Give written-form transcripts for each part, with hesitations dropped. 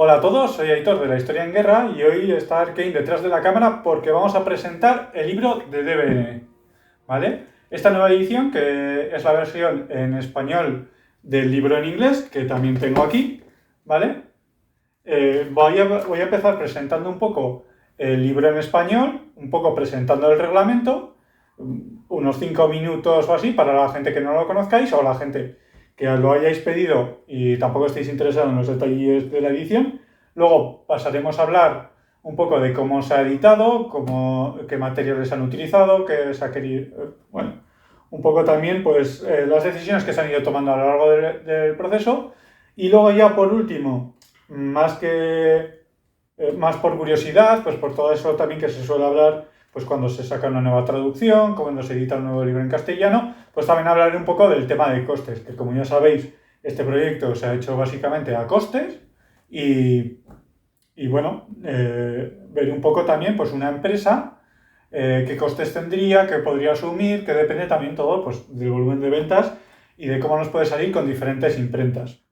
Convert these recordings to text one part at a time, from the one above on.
Hola a todos, soy Aitor de la Historia en Guerra y hoy está Arkane detrás de la cámara porque vamos a presentar el libro de DBN, ¿vale? Esta nueva edición, que es la versión en español del libro en inglés, que también tengo aquí, ¿vale? Voy a empezar presentando un poco el libro en español, un poco presentando el reglamento, unos 5 minutos o así para la gente que no lo conozcáis o la gente que lo hayáis pedido y tampoco estéis interesados en los detalles de la edición. Luego pasaremos a hablar un poco de cómo se ha editado, qué materiales han utilizado, qué se ha querido, bueno, un poco también pues las decisiones que se han ido tomando a lo largo del proceso. Y luego ya por último, más por curiosidad, pues por todo eso también que se suele hablar pues cuando se saca una nueva traducción, cuando se edita un nuevo libro en castellano, pues también hablaré un poco del tema de costes, que como ya sabéis, este proyecto se ha hecho básicamente a costes y bueno, ver un poco también pues una empresa, qué costes tendría, qué podría asumir, que depende también todo pues del volumen de ventas y de cómo nos puede salir con diferentes imprentas.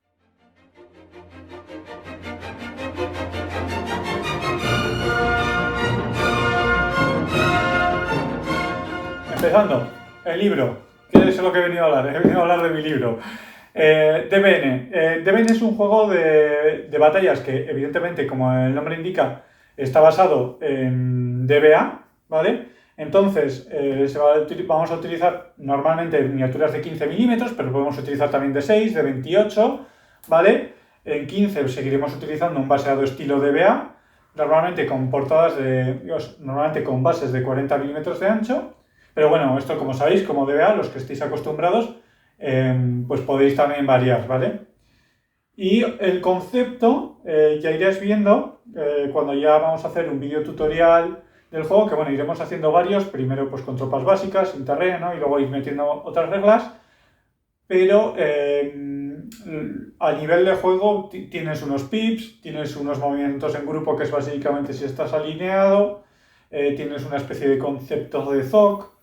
Empezando, el libro. ¿Qué es lo que he venido a hablar? He venido a hablar de mi libro. DBN. DBN es un juego de batallas que, evidentemente, como el nombre indica, está basado en DBA, ¿vale? Entonces, vamos a utilizar normalmente miniaturas de 15 milímetros, pero podemos utilizar también de 6, de 28, ¿vale? En 15 seguiremos utilizando un baseado estilo DBA, normalmente con normalmente con bases de 40 milímetros de ancho. Pero bueno, esto como sabéis, como DBA, los que estéis acostumbrados, pues podéis también variar, ¿vale? Y el concepto ya iréis viendo cuando ya vamos a hacer un vídeo tutorial del juego, que bueno, iremos haciendo varios, primero pues con tropas básicas, sin terreno, y luego ir metiendo otras reglas, pero a nivel de juego tienes unos pips, tienes unos movimientos en grupo, que es básicamente si estás alineado, tienes una especie de concepto de ZOC,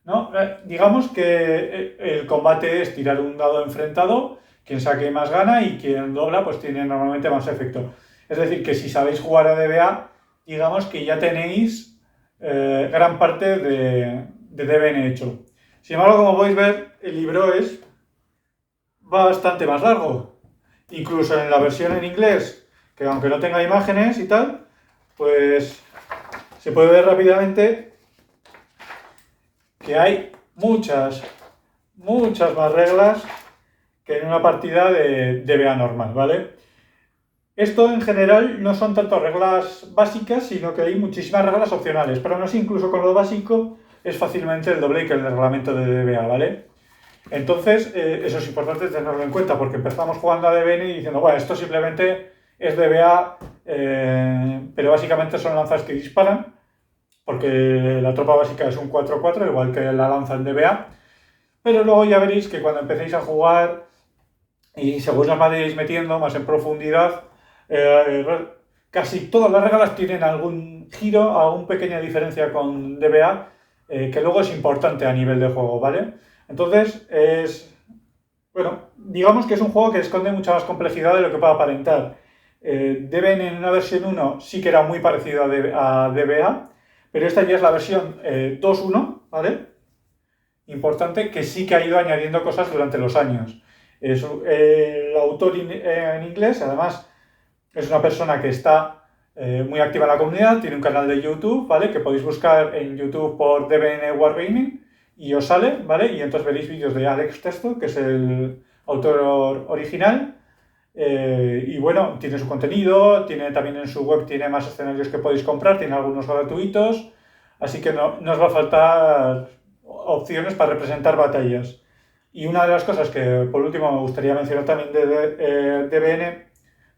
¿no? Digamos que el combate es tirar un dado enfrentado, quien saque más gana y quien dobla pues tiene normalmente más efecto. Es decir, que si sabéis jugar a DBA, digamos que ya tenéis gran parte de DBN hecho. Sin embargo, como podéis ver, el libro es bastante más largo. Incluso en la versión en inglés, que aunque no tenga imágenes y tal, pues se puede ver rápidamente que hay muchas más reglas que en una partida de DBA normal, ¿vale? Esto en general no son tanto reglas básicas, sino que hay muchísimas reglas opcionales, pero no sé, incluso con lo básico es fácilmente el doble que el reglamento de DBA, ¿vale? Entonces, eso es importante tenerlo en cuenta, porque empezamos jugando a DBN y diciendo, bueno, esto simplemente es DBA, pero básicamente son lanzas que disparan, porque la tropa básica es un 4-4, igual que la lanza en DBA, pero luego ya veréis que cuando empecéis a jugar y según os vayáis metiendo más en profundidad, casi todas las reglas tienen algún giro, alguna pequeña diferencia con DBA, que luego es importante a nivel de juego, ¿vale? Entonces, bueno, digamos que es un juego que esconde mucha más complejidad de lo que puede aparentar. DBN en una versión 1 sí que era muy parecido a DBA, pero esta ya es la versión 2.1, ¿vale? Importante, que sí que ha ido añadiendo cosas durante los años. El autor en inglés, además, es una persona que está muy activa en la comunidad, tiene un canal de YouTube, ¿vale? Que podéis buscar en YouTube por DBN Wargaming y os sale, ¿vale? Y entonces veréis vídeos de Alex Testo, que es el autor original. Y bueno, tiene su contenido, tiene también en su web, tiene más escenarios que podéis comprar, tiene algunos gratuitos, así que no os va a faltar opciones para representar batallas. Y una de las cosas que por último me gustaría mencionar también de DBN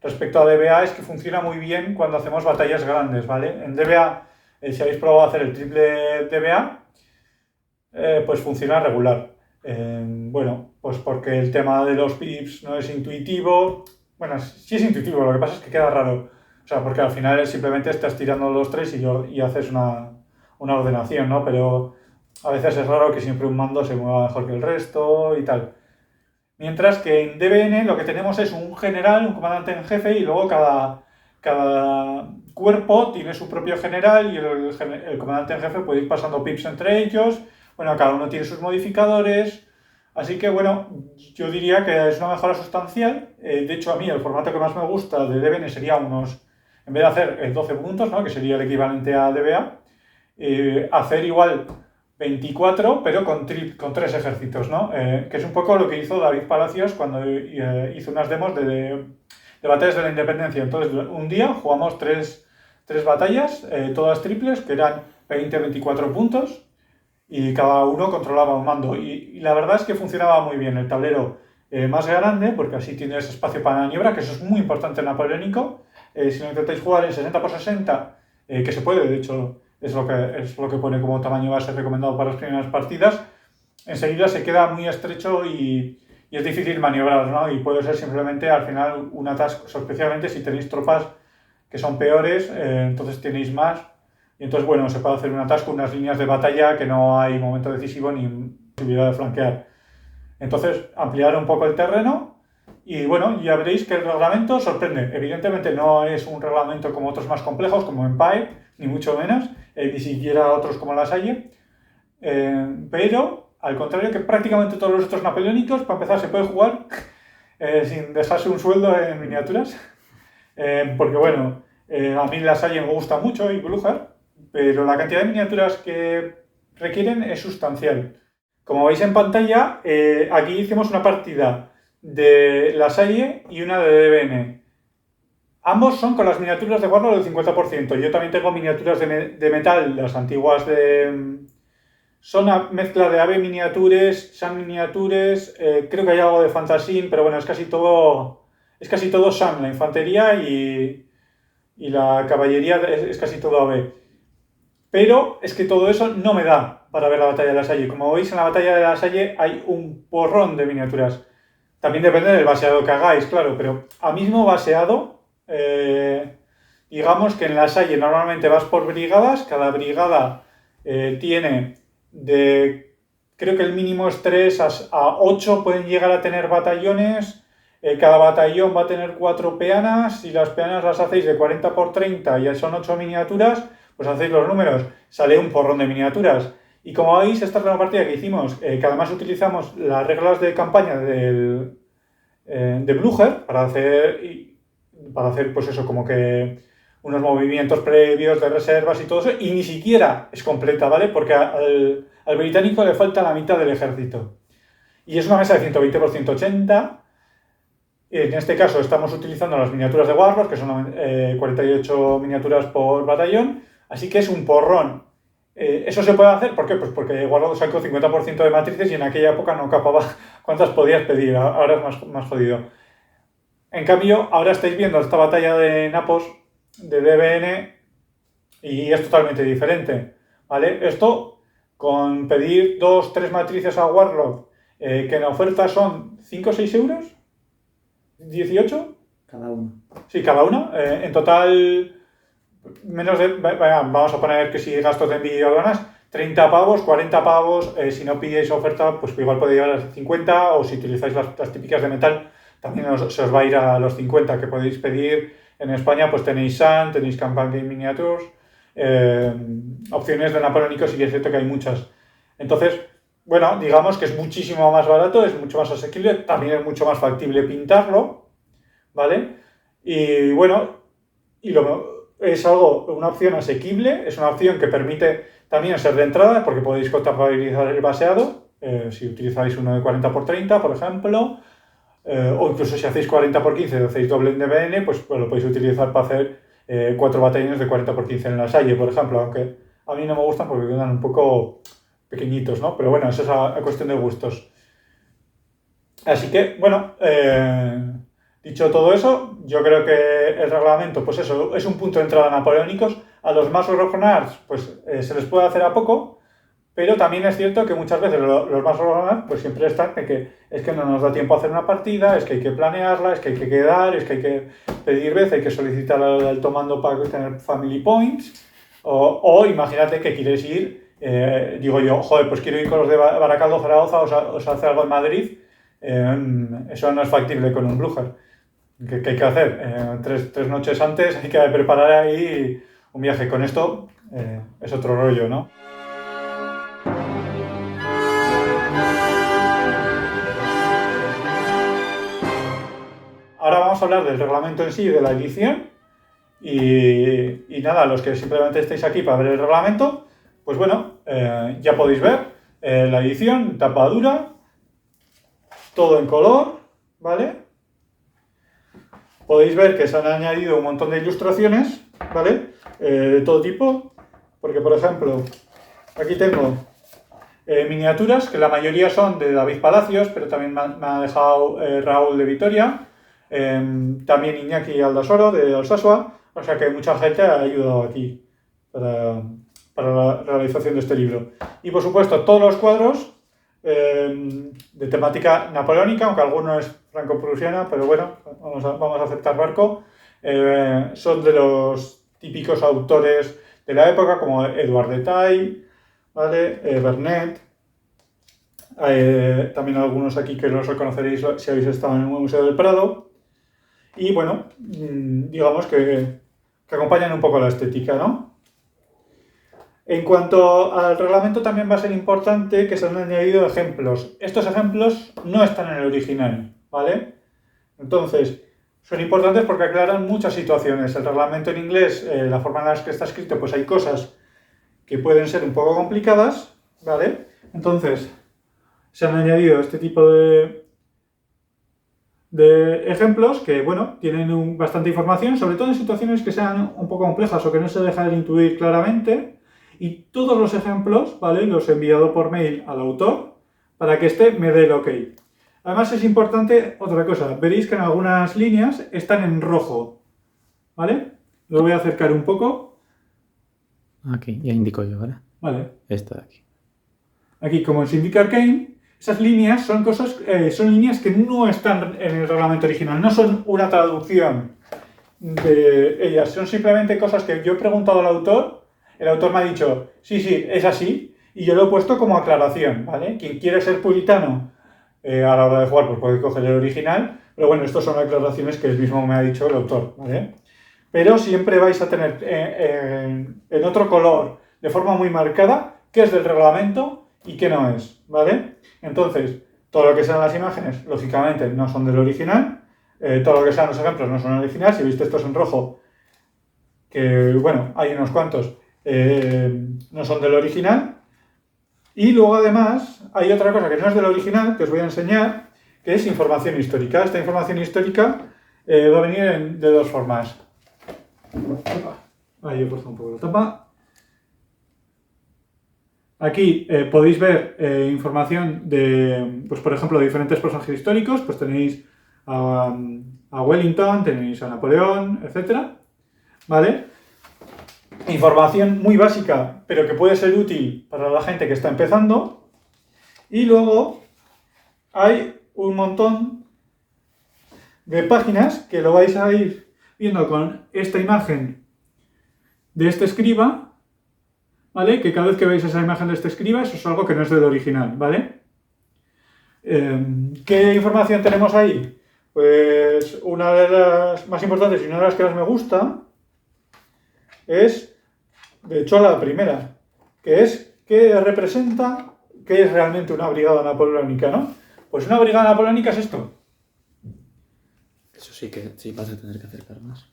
respecto a DBA es que funciona muy bien cuando hacemos batallas grandes, ¿vale? En DBA, si habéis probado a hacer el triple DBA, pues funciona regular. Bueno, pues porque el tema de los pips no es intuitivo. Bueno, sí es intuitivo, lo que pasa es que queda raro. O sea, porque al final simplemente estás tirando los tres y haces una ordenación, ¿no? Pero a veces es raro que siempre un mando se mueva mejor que el resto y tal. Mientras que en DBN lo que tenemos es un general, un comandante en jefe y luego cada cuerpo tiene su propio general y el comandante en jefe puede ir pasando pips entre ellos. Bueno, cada uno tiene sus modificadores. Así que, bueno, yo diría que es una mejora sustancial. De hecho, a mí el formato que más me gusta de DBN sería en vez de hacer 12 puntos, ¿no?, que sería el equivalente a DBA, hacer igual 24, pero con 3 ejércitos, ¿no? Que es un poco lo que hizo David Palacios cuando hizo unas demos de batallas de la independencia. Entonces, un día jugamos tres batallas, todas triples, que eran 20-24 puntos, y cada uno controlaba un mando. Y la verdad es que funcionaba muy bien el tablero más grande, porque así tienes espacio para maniobra, que eso es muy importante en napoleónico. Si lo intentáis jugar en 60x60, que se puede, de hecho es lo que pone como tamaño base recomendado para las primeras partidas, enseguida se queda muy estrecho y es difícil maniobrar, ¿no? Y puede ser simplemente al final un atasco, especialmente si tenéis tropas que son peores, entonces tenéis más. Y entonces, bueno, se puede hacer un atasco, unas líneas de batalla que no hay momento decisivo ni posibilidad de flanquear. Entonces, ampliar un poco el terreno y, bueno, ya veréis que el reglamento sorprende. Evidentemente no es un reglamento como otros más complejos, como Empire, ni mucho menos, ni siquiera otros como La Salle. Pero, al contrario que prácticamente todos los otros napoleónicos, para empezar se puede jugar sin dejarse un sueldo en miniaturas. Porque, bueno, a mí La Salle me gusta mucho y Blücher, pero la cantidad de miniaturas que requieren es sustancial. Como veis en pantalla, aquí hicimos una partida de La Salle y una de DBN. Ambos son con las miniaturas de Warlord del 50%. Yo también tengo miniaturas de metal, las antiguas son una mezcla de AVE miniatures, SAM miniatures, creo que hay algo de Fantasín, pero bueno, es casi todo SAM, la infantería y la caballería es casi todo AVE. Pero es que todo eso no me da para ver la batalla de La Salle. Como veis, en la batalla de La Salle hay un porrón de miniaturas. También depende del baseado que hagáis, claro, pero a mismo baseado, digamos que en La Salle normalmente vas por brigadas. Cada brigada tiene creo que el mínimo es 3 a 8 pueden llegar a tener batallones. Cada batallón va a tener 4 peanas. Si las peanas las hacéis de 40 por 30 y son 8 miniaturas, pues hacéis los números, sale un porrón de miniaturas. Y como veis, esta es la partida que hicimos, que además utilizamos las reglas de campaña de Blücher para hacer pues eso, como que unos movimientos previos de reservas y todo eso, y ni siquiera es completa, ¿vale? Porque al británico le falta la mitad del ejército. Y es una mesa de 120 por 180. En este caso estamos utilizando las miniaturas de Warlord, que son 48 miniaturas por batallón. Así que es un porrón. ¿Eso se puede hacer? ¿Por qué? Pues porque Warlord sacó 50% de matrices y en aquella época no capaba cuántas podías pedir. Ahora es más jodido. En cambio, ahora estáis viendo esta batalla de Napos, de DBN, y es totalmente diferente. ¿Vale? Esto, con pedir 2-3 matrices a Warlord, que en oferta son 5 o 6 euros, 18. Cada uno. Sí, cada una. En total, menos de, vamos a poner que si gastos de envío y aduanas, 30 pavos, 40 pavos, si no pidéis oferta, pues igual podéis llegar a 50, o si utilizáis las típicas de metal, también se os va a ir a los 50 que podéis pedir. En España pues tenéis Sun, tenéis Campaign Game Miniatures, opciones de napoleónicos, sí que es cierto que hay muchas. Entonces, bueno, digamos que es muchísimo más barato, es mucho más asequible, también es mucho más factible pintarlo, ¿vale? Y bueno, es una opción asequible, es una opción que permite también ser de entrada, porque podéis contabilizar el baseado, si utilizáis uno de 40 por 30, por ejemplo, o incluso si hacéis 40 por 15 y hacéis doble en DBN, pues lo podéis utilizar para hacer 4 batallones de 40 por 15 en La Salle, por ejemplo, aunque a mí no me gustan porque quedan un poco pequeñitos, ¿no? Pero bueno, eso es a cuestión de gustos. Así que, bueno, dicho todo eso, yo creo que el reglamento, pues eso, es un punto de entrada a napoleónicos. A los más Grognards, pues se les puede hacer a poco, pero también es cierto que muchas veces los más Grognards, pues siempre están de que es que no nos da tiempo a hacer una partida, es que hay que planearla, es que hay que quedar, es que hay que pedir veces, hay que solicitar al alto mando para tener family points, o imagínate que quieres ir, digo yo, joder, pues quiero ir con los de Baracaldo, Zaragoza, o sea, hacer algo en Madrid. Eso no es factible con un Blücher. ¿Qué hay que hacer? Tres noches antes hay que preparar ahí un viaje. Con esto es otro rollo, ¿no? Ahora vamos a hablar del reglamento en sí y de la edición. Y nada, los que simplemente estéis aquí para ver el reglamento, pues bueno, ya podéis ver la edición, tapa dura, todo en color, ¿vale? Podéis ver que se han añadido un montón de ilustraciones, ¿vale? De todo tipo, porque por ejemplo, aquí tengo miniaturas, que la mayoría son de David Palacios, pero también me ha dejado Raúl de Vitoria, también Iñaki Aldasoro de Alsasua, o sea que mucha gente ha ayudado aquí para la realización de este libro. Y por supuesto, todos los cuadros de temática napoleónica, aunque alguno es franco-prusiana, pero bueno, vamos a aceptar barco, son de los típicos autores de la época, como Edouard de Taille, ¿vale? Vernet. También algunos aquí que los reconoceréis si habéis estado en el Museo del Prado. Y bueno, digamos que acompañan un poco la estética, ¿no? En cuanto al reglamento, también va a ser importante que se han añadido ejemplos. Estos ejemplos no están en el original, ¿vale? Entonces, son importantes porque aclaran muchas situaciones. El reglamento en inglés, la forma en la que está escrito, pues hay cosas que pueden ser un poco complicadas, ¿vale? Entonces, se han añadido este tipo de ejemplos que, bueno, tienen bastante información, sobre todo en situaciones que sean un poco complejas o que no se dejan intuir claramente. Y todos los ejemplos, ¿vale? Los he enviado por mail al autor para que éste me dé el ok. Además es importante otra cosa, veréis que en algunas líneas están en rojo, ¿vale? Lo voy a acercar un poco. Aquí, ya indico yo, ¿vale? Vale. Esta de aquí. Aquí, como se indica Arcane, esas líneas son son líneas que no están en el reglamento original, no son una traducción de ellas, son simplemente cosas que yo he preguntado al autor, el autor me ha dicho, sí, es así, y yo lo he puesto como aclaración, ¿vale? Quien quiere ser puritano a la hora de jugar, pues puede coger el original, pero bueno, estas son aclaraciones que él mismo me ha dicho el autor, ¿vale? Pero siempre vais a tener en otro color, de forma muy marcada, qué es del reglamento y qué no es, ¿vale? Entonces, todo lo que sean las imágenes, lógicamente, no son del original, todo lo que sean los ejemplos no son originales. Si viste estos en rojo, que bueno, hay unos cuantos, no son del original. Y luego además hay otra cosa que no es del original, que os voy a enseñar, que es información histórica. Esta información histórica va a venir de dos formas. Ahí he puesto un poco la tapa. Aquí podéis ver información de, pues por ejemplo, de diferentes personajes históricos. Pues tenéis a Wellington, tenéis a Napoleón, etc. ¿Vale? Información muy básica, pero que puede ser útil para la gente que está empezando. Y luego hay un montón de páginas que lo vais a ir viendo con esta imagen de este escriba, ¿vale? Que cada vez que veis esa imagen de este escriba, eso es algo que no es del original, ¿vale? ¿Qué información tenemos ahí? Pues una de las más importantes y una de las que más me gusta es, de hecho, la primera, que es qué representa, qué es realmente una brigada napoleónica, ¿no? Pues una brigada napoleónica es esto. Eso sí que sí vas a tener que acercar más.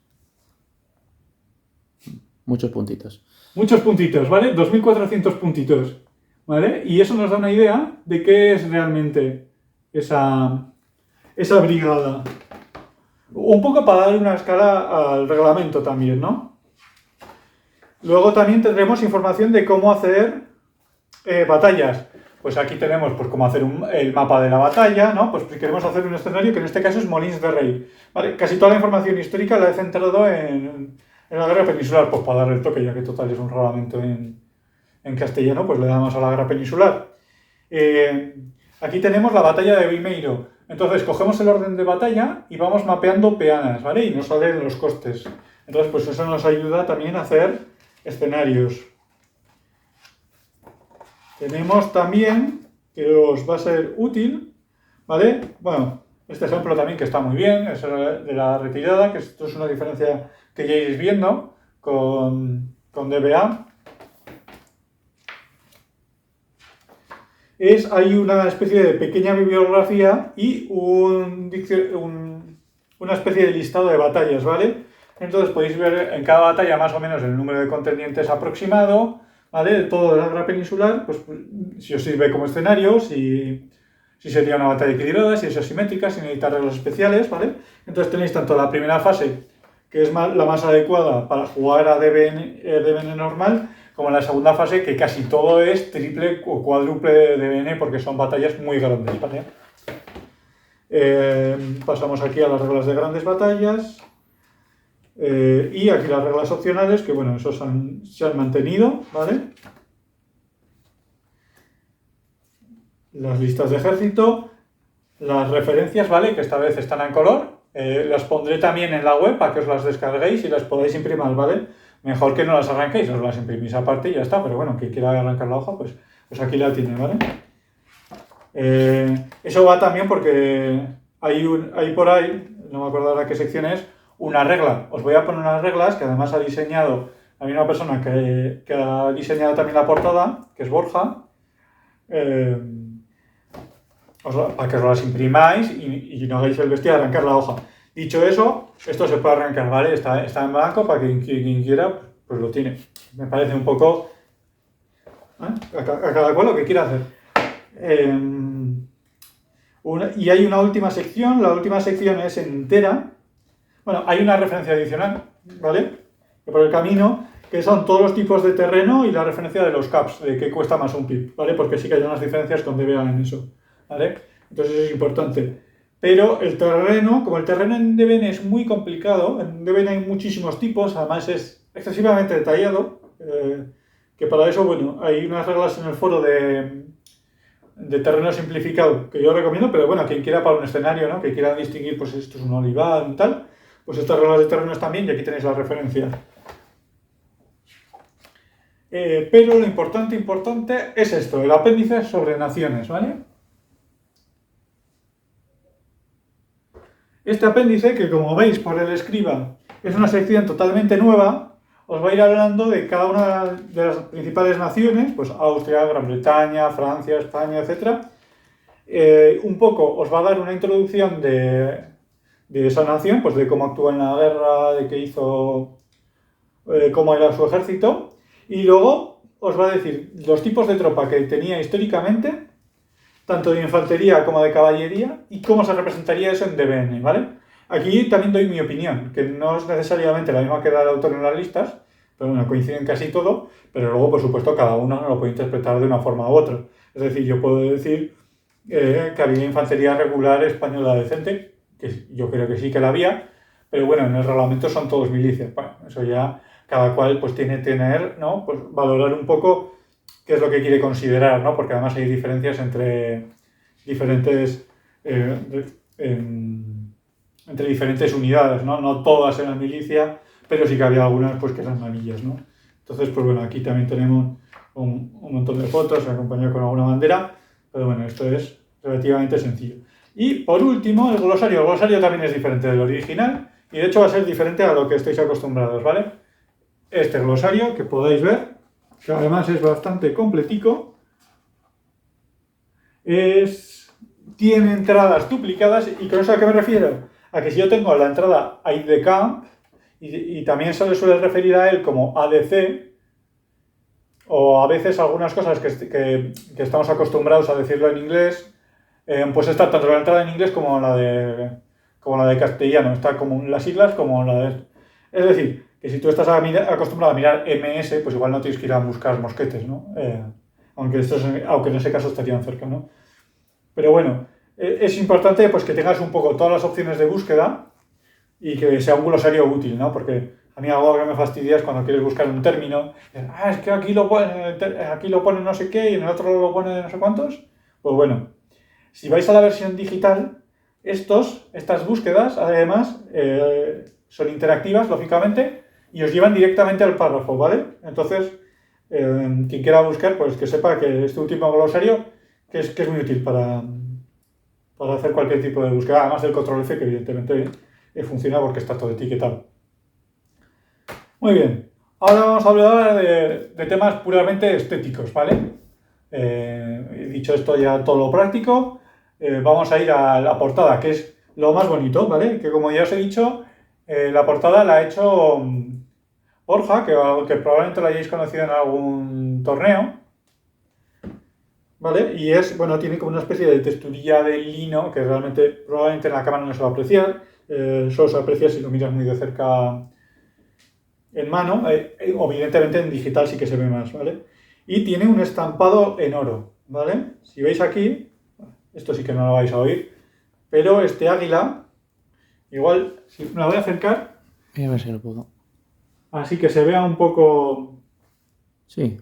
Muchos puntitos. Muchos puntitos, ¿vale? 2.400 puntitos, ¿vale? Y eso nos da una idea de qué es realmente esa brigada. Un poco para dar una escala al reglamento también, ¿no? Luego también tendremos información de cómo hacer batallas. Pues aquí tenemos pues, cómo hacer el mapa de la batalla, ¿no? Pues si queremos hacer un escenario que en este caso es Molins de Rey. ¿Vale? Casi toda la información histórica la he centrado en la guerra peninsular, pues para darle el toque, ya que total es un reglamento en castellano, pues le damos a la guerra peninsular. Aquí tenemos la batalla de Vimeiro. Entonces cogemos el orden de batalla y vamos mapeando peanas, ¿vale? Y nos salen los costes. Entonces pues eso nos ayuda también a hacer escenarios. Tenemos también, que os va a ser útil, ¿vale? Bueno, este ejemplo también que está muy bien, es de la retirada, que esto es una diferencia que ya iréis viendo con DBA. Hay una especie de pequeña bibliografía y una especie de listado de batallas, ¿vale? Entonces podéis ver en cada batalla más o menos el número de contendientes aproximado, ¿vale? De toda la guerra peninsular, pues si os sirve como escenario, si sería una batalla equilibrada, si es asimétrica, si necesita reglas especiales, ¿vale? Entonces tenéis tanto la primera fase, que es la más adecuada para jugar a DBN normal, como la segunda fase, que casi todo es triple o cuádruple DBN, porque son batallas muy grandes, ¿vale? Pasamos aquí a las reglas de grandes batallas. Y aquí las reglas opcionales, que bueno, esos se han mantenido, ¿vale? Las listas de ejército, las referencias, ¿vale? Que esta vez están en color. Las pondré también en la web para que os las descarguéis y las podáis imprimir, ¿vale? Mejor que no las arranquéis, os las imprimís aparte y ya está, pero bueno, quien quiera arrancar la hoja, pues aquí la tiene, ¿vale? Eso va también porque hay por ahí, no me acuerdo ahora qué sección es, una regla. Os voy a poner unas reglas que además ha diseñado, hay una persona que ha diseñado también la portada, que es Borja, para que os las imprimáis y no hagáis el vestido de arrancar la hoja. Dicho eso, esto se puede arrancar, ¿vale? Está en blanco para que quien quiera, pues lo tiene. Me parece un poco... a cada cual lo que quiera hacer. Y hay una última sección, la última sección es entera. Bueno, hay una referencia adicional, ¿vale? Por el camino, que son todos los tipos de terreno y la referencia de los caps, de qué cuesta más un pip, ¿vale? Porque sí que hay unas diferencias con DBA en eso, ¿vale? Entonces eso es importante. Pero el terreno, como el terreno en DBN es muy complicado, en DBN hay muchísimos tipos, además es excesivamente detallado, que para eso, bueno, hay unas reglas en el foro de terreno simplificado que yo recomiendo, pero bueno, quien quiera para un escenario, ¿no? Que quiera distinguir, pues esto es un olivar y tal, pues estas reglas de terrenos también, y aquí tenéis la referencia. Pero lo importante es esto, el apéndice sobre naciones, ¿vale? Este apéndice, que como veis por el escriba, es una sección totalmente nueva, os va a ir hablando de cada una de las principales naciones, pues Austria, Gran Bretaña, Francia, España, etc. Un poco os va a dar una introducción de esa nación, pues de cómo actúa en la guerra, de qué hizo, cómo era su ejército, y luego os va a decir los tipos de tropa que tenía históricamente, tanto de infantería como de caballería, y cómo se representaría eso en DBN, ¿vale? Aquí también doy mi opinión, que no es necesariamente la misma que da el autor en las listas, pero bueno, coinciden casi todo, pero luego, por supuesto, cada uno lo puede interpretar de una forma u otra. Es decir, yo puedo decir que había infantería regular española decente, que yo creo que sí que la había, pero bueno, en el reglamento son todos milicias. Bueno, eso ya cada cual pues tiene que tener, ¿no? Pues valorar un poco qué es lo que quiere considerar, ¿no? Porque además hay diferencias entre diferentes entre diferentes unidades, ¿no? No todas eran milicia, pero sí que había algunas pues que eran manillas, ¿no? Entonces, pues bueno, aquí también tenemos un montón de fotos acompañado con alguna bandera, pero bueno, esto es relativamente sencillo. Y por último, el glosario. El glosario también es diferente del original y de hecho va a ser diferente a lo que estáis acostumbrados, ¿vale? Este glosario que podéis ver, que además es bastante completico, tiene entradas duplicadas. ¿Y con eso a qué me refiero? A que si yo tengo la entrada aide de camp y también se le suele referir a él como ADC, o a veces algunas cosas que estamos acostumbrados a decirlo en inglés, pues está tanto la entrada en inglés como la de castellano, está como las siglas como la de... Es decir, que si tú estás acostumbrado a mirar MS, pues igual no tienes que ir a buscar mosquetes, ¿no? Aunque en ese caso estarían cerca, ¿no? Pero bueno, es importante pues que tengas un poco todas las opciones de búsqueda y que sea un glosario útil, ¿no? Porque a mí algo que me fastidia es cuando quieres buscar un término, es que aquí lo pone no sé qué y en el otro lo pone no sé cuántos. Pues bueno, si vais a la versión digital, estas búsquedas además son interactivas, lógicamente, y os llevan directamente al párrafo, ¿vale? Entonces, quien quiera buscar, pues que sepa que este último glosario que es muy útil para para hacer cualquier tipo de búsqueda, además del control F, que evidentemente funciona porque está todo etiquetado. Muy bien, ahora vamos a hablar de temas puramente estéticos, ¿vale? Dicho esto ya todo lo práctico, vamos a ir a la portada, que es lo más bonito, ¿vale? Que como ya os he dicho, la portada la ha hecho Borja, que probablemente lo hayáis conocido en algún torneo, ¿vale? Y es, bueno, tiene como una especie de texturilla de lino que realmente, probablemente en la cámara no se va a apreciar, solo se aprecia si lo miras muy de cerca en mano, evidentemente en digital sí que se ve más, ¿vale? Y tiene un estampado en oro, ¿vale? Si veis aquí, esto sí que no lo vais a oír, pero este águila, igual, si me la voy a acercar, Voy a ver si lo puedo. así que se vea un poco, Sí,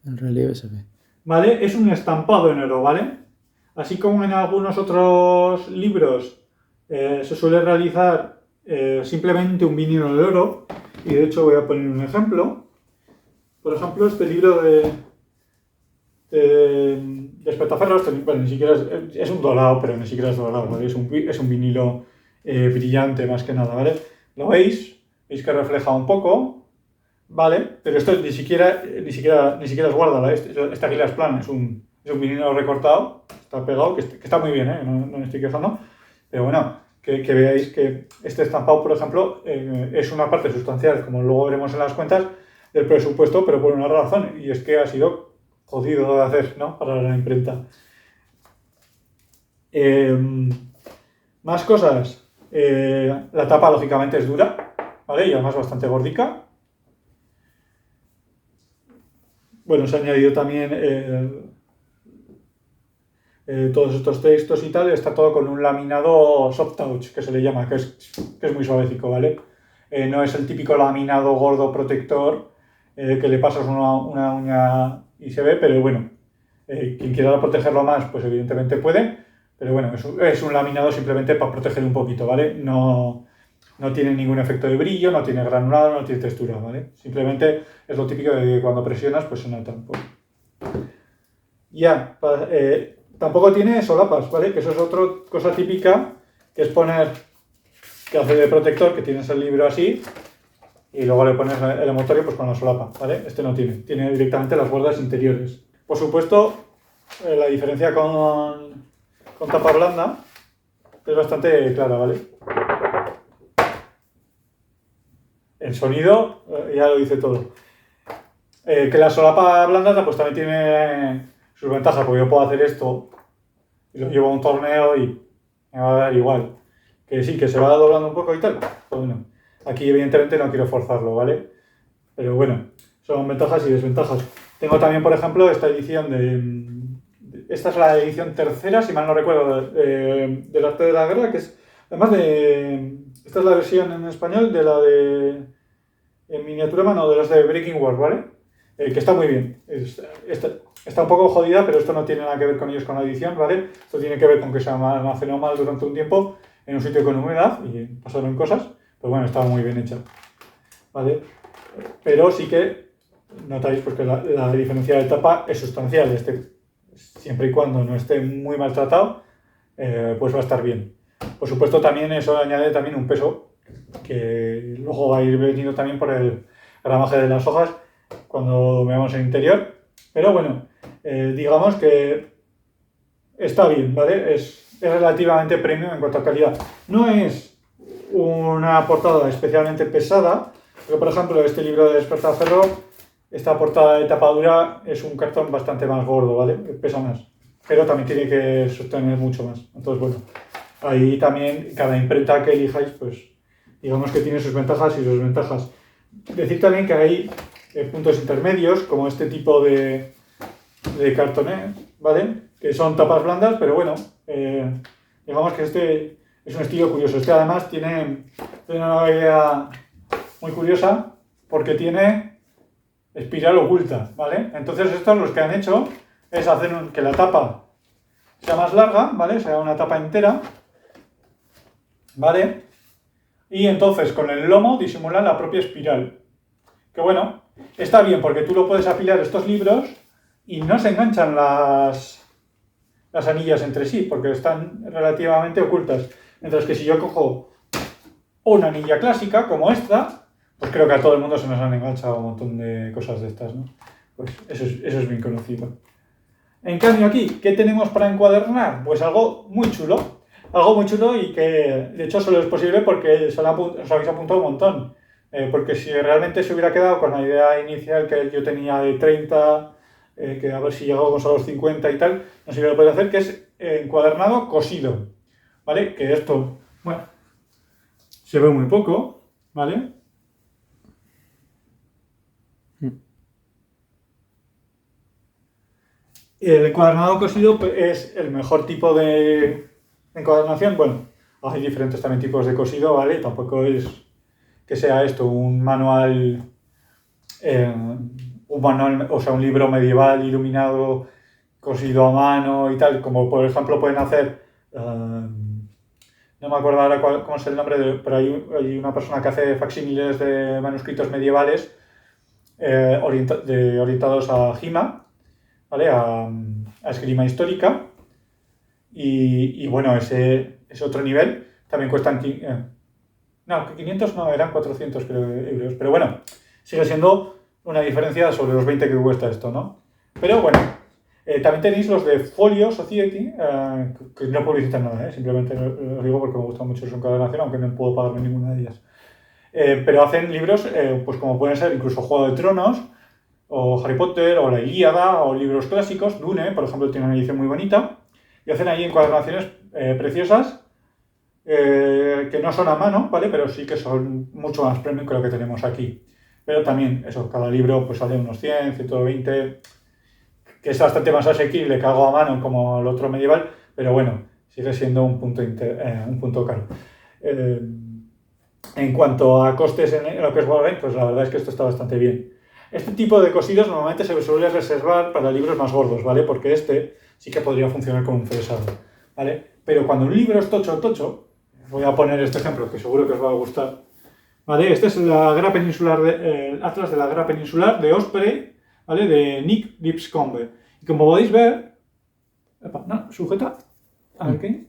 el relieve se ve. ¿vale? Es un estampado en oro, ¿vale? Así como en algunos otros libros se suele realizar simplemente un vinilo de oro, y de hecho voy a poner un ejemplo. Por ejemplo, este libro de Espetaferros, bueno, ni siquiera es un dorado, pero ni siquiera es dorado, ¿vale? Es un vinilo brillante más que nada, ¿vale? ¿Lo veis? Veis que refleja un poco, ¿vale? Pero esto ni siquiera es guarda, ¿vale? Esta águila es plana, es un vinilo recortado, está pegado, que está muy bien, ¿eh? No me estoy quejando, pero bueno, que veáis que este estampado, por ejemplo, es una parte sustancial, como luego veremos en las cuentas, del presupuesto, pero por una razón, y es que ha sido jodido de hacer, ¿no? Para la imprenta. Más cosas. La tapa, lógicamente, es dura, ¿vale? Y además bastante gordica. Bueno, se ha añadido también todos estos textos y tal. Está todo con un laminado soft touch, que se le llama, que es muy suavecico, ¿vale? No es el típico laminado gordo protector que le pasas una uña y se ve, pero bueno, quien quiera protegerlo más, pues evidentemente puede, pero bueno, es un laminado simplemente para proteger un poquito, ¿vale? No tiene ningún efecto de brillo, no tiene granulado, no tiene textura, ¿vale? Simplemente es lo típico de que cuando presionas, pues se nota un poco. Ya, tampoco tiene solapas, ¿vale? Que eso es otra cosa típica, que es poner, que hace de protector, que tienes el libro así, y luego le pones el emotorio pues con la solapa, ¿vale? Este no tiene directamente las bordas interiores. Por supuesto, la diferencia con tapa blanda es bastante clara, ¿vale? El sonido ya lo dice todo. Que la solapa blanda pues también tiene sus ventajas, porque yo puedo hacer esto y lo llevo a un torneo y me va a dar igual. Que sí, que se va doblando un poco y tal, pues bueno. Aquí evidentemente no quiero forzarlo, ¿vale? Pero bueno, son ventajas y desventajas. Tengo también, por ejemplo, esta edición esta es la edición tercera, si mal no recuerdo, del Arte de la Guerra, que es, además esta es la versión en español de la en miniatura mano, de las de Breaking War, ¿vale? Que está muy bien. Está un poco jodida, pero esto no tiene nada que ver con ellos con la edición, ¿vale? Esto tiene que ver con que se almacenó mal durante un tiempo en un sitio con humedad y pasaron cosas, pues bueno, estaba muy bien hecha, ¿vale? Pero sí que notáis porque la diferencia de tapa es sustancial, siempre y cuando no esté muy maltratado, pues va a estar bien. Por supuesto también eso añade también un peso que luego va a ir venido también por el gramaje de las hojas cuando veamos el interior, pero bueno, digamos que está bien, ¿vale? Es relativamente premium en cuanto a calidad. No es una portada especialmente pesada, porque por ejemplo este libro de Despertaferro, esta portada de tapadura es un cartón bastante más gordo, ¿vale? Pesa más, pero también tiene que sostener mucho más. Entonces bueno, ahí también cada imprenta que elijáis, pues digamos que tiene sus ventajas y sus desventajas. Decir también que hay puntos intermedios, como este tipo de cartones, ¿vale? Que son tapas blandas, pero bueno, digamos que este es un estilo curioso. Este además tiene una idea muy curiosa porque tiene espiral oculta, ¿vale? Entonces estos los que han hecho es hacer que la tapa sea más larga, ¿vale? Sea una tapa entera, ¿vale? Y entonces con el lomo disimulan la propia espiral. Que bueno, está bien porque tú lo puedes apilar estos libros y no se enganchan las anillas entre sí, porque están relativamente ocultas. Mientras que si yo cojo una anilla clásica, como esta, pues creo que a todo el mundo se nos han enganchado un montón de cosas de estas, ¿no? Pues eso es bien conocido. En cambio aquí, ¿qué tenemos para encuadernar? Pues algo muy chulo. Algo muy chulo y que de hecho solo es posible porque os habéis apuntado un montón. Porque si realmente se hubiera quedado con la idea inicial que yo tenía de 30, que a ver si llegamos a los 50 y tal, no se hubiera podido hacer, que es encuadernado cosido. ¿Vale? Que esto, bueno, se ve muy poco, ¿vale? El encuadernado cosido es el mejor tipo de encuadernación. Bueno, hay diferentes también tipos de cosido, ¿vale? Tampoco es que sea esto un manual, o sea, un libro medieval iluminado, cosido a mano y tal, como por ejemplo pueden hacer, no me acuerdo ahora cómo es el nombre, pero hay una persona que hace facsímiles de manuscritos medievales orientados a Jima, ¿vale? A esgrima histórica. Y bueno, ese es otro nivel. También cuestan... no, 500 no, eran 400 creo, euros. Pero bueno, sigue siendo una diferencia sobre los 20 que cuesta esto, ¿no? Pero bueno, también tenéis los de Folio Society, que no publicitan nada, simplemente lo digo porque me gusta mucho su encuadernación, aunque no puedo pagarme ninguna de ellas. Pero hacen libros, pues como pueden ser incluso Juego de Tronos, o Harry Potter, o la Ilíada, o libros clásicos. Dune, por ejemplo, tiene una edición muy bonita. Y hacen ahí encuadernaciones preciosas, que no son a mano, ¿vale? Pero sí que son mucho más premium que lo que tenemos aquí. Pero también, eso, cada libro pues sale unos 100, 120, que es bastante más asequible que algo a mano como el otro medieval, pero bueno, sigue siendo un punto caro. En cuanto a costes en lo que es Wargame, pues la verdad es que esto está bastante bien. Este tipo de cosidos normalmente se suele reservar para libros más gordos, ¿vale? Porque este sí que podría funcionar como un fresado, ¿vale? Pero cuando un libro es tocho, voy a poner este ejemplo que seguro que os va a gustar, ¿vale? Este es el Atlas de la Guerra Peninsular de Osprey, ¿vale? De Nick Lipscombe. Y como podéis ver, no, sujeta, a ver qué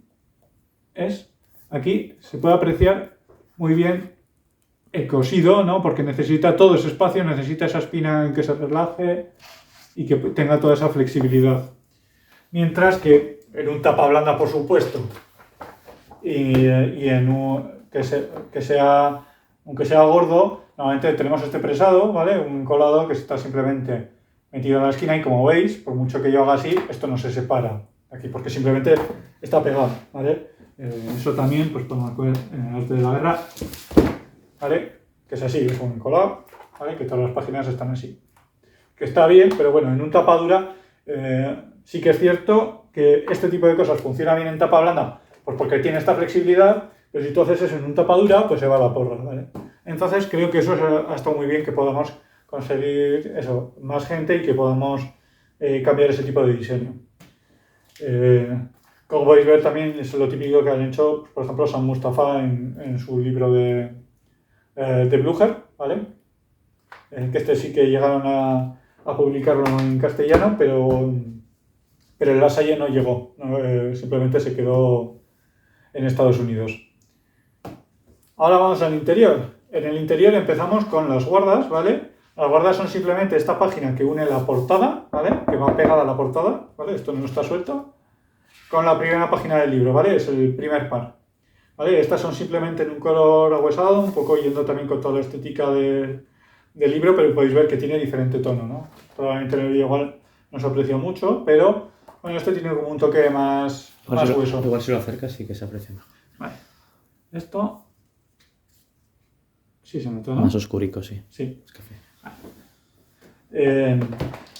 es, aquí se puede apreciar muy bien el cosido, ¿no? Porque necesita todo ese espacio, necesita esa espina en que se relaje y que tenga toda esa flexibilidad. Mientras que en un tapa blanda, por supuesto, y en un que sea, aunque sea gordo, normalmente tenemos este presado, ¿vale? Un colado que está simplemente metido en la esquina y como veis, por mucho que yo haga así, esto no se separa aquí porque simplemente está pegado, ¿vale? Eso también, pues en el arte de la guerra, ¿vale? Que es así, es un colado, ¿vale? Que todas las páginas están así. Que está bien, pero bueno, en un tapa dura sí que es cierto que este tipo de cosas funciona bien en tapa blanda, pues porque tiene esta flexibilidad, pero si tú haces eso en un tapa dura, pues se va a la porra, ¿vale? Entonces creo que eso ha estado muy bien, que podamos conseguir eso, más gente y que podamos cambiar ese tipo de diseño. Como podéis ver también es lo típico que han hecho, por ejemplo, Sam Mustafa en su libro de Blücher, ¿vale? Que este sí que llegaron a publicarlo en castellano, pero el Lasalle no llegó, ¿no? Simplemente se quedó en Estados Unidos. Ahora vamos al interior. En el interior empezamos con las guardas, ¿vale? Las guardas son simplemente esta página que une la portada, ¿vale? Que va pegada a la portada, ¿vale? Esto no está suelto. Con la primera página del libro, ¿vale? Es el primer par. ¿Vale? Estas son simplemente en un color ahuesado, un poco yendo también con toda la estética del libro, pero podéis ver que tiene diferente tono, ¿no? Probablemente en el vídeo igual no se aprecia mucho, pero bueno, este tiene como un toque más hueso. Igual si lo acercas sí que se aprecia mejor. Vale. Esto sí se nota, ¿no? Más oscurico, sí. Sí. Es café.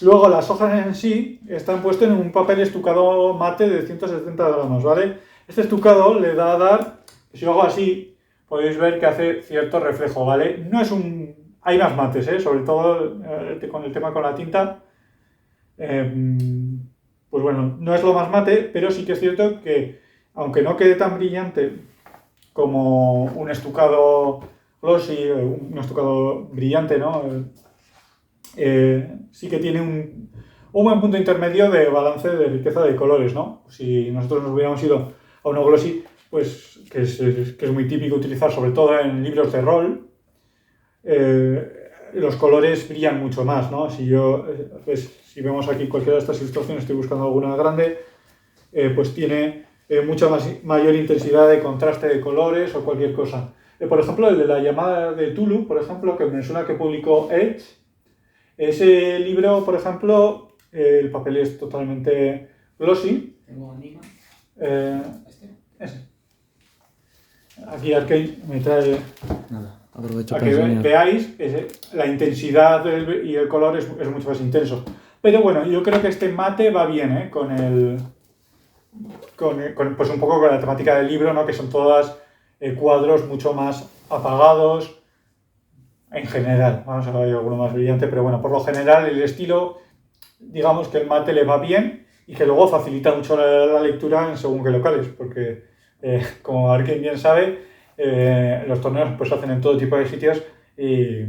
Luego las hojas en sí están puestas en un papel estucado mate de 170 gramos, ¿vale? Este estucado le da a dar, si lo hago así, podéis ver que hace cierto reflejo, ¿vale? No es un... Hay más mates, sobre todo con el tema con la tinta. Pues bueno, no es lo más mate, pero sí que es cierto que, aunque no quede tan brillante como un estucado glossy, un estucado brillante, ¿no? Sí que tiene un buen punto intermedio de balance de riqueza de colores, ¿no? Si nosotros nos hubiéramos ido a uno glossy, pues que es muy típico utilizar, sobre todo en libros de rol, los colores brillan mucho más, ¿no? Si vemos aquí cualquiera de estas ilustraciones, estoy buscando alguna grande, pues tiene mucha mayor intensidad de contraste de colores o cualquier cosa. Por ejemplo, el de la llamada de Tulu, por ejemplo, que me suena que publicó Edge, ese libro, por ejemplo, el papel es totalmente glossy. Tengo Anima. Ese. Aquí Arkane me trae... Nada, aprovecho A para que enseñar. veáis que la intensidad y el color es mucho más intenso. Pero bueno, yo creo que este mate va bien, pues un poco con la temática del libro, ¿no? Que son todas cuadros mucho más apagados en general. Vamos a ver alguno más brillante, pero bueno, por lo general el estilo, digamos que el mate le va bien y que luego facilita mucho la lectura en según qué locales, porque como Arkane bien sabe, los torneos pues se hacen en todo tipo de sitios y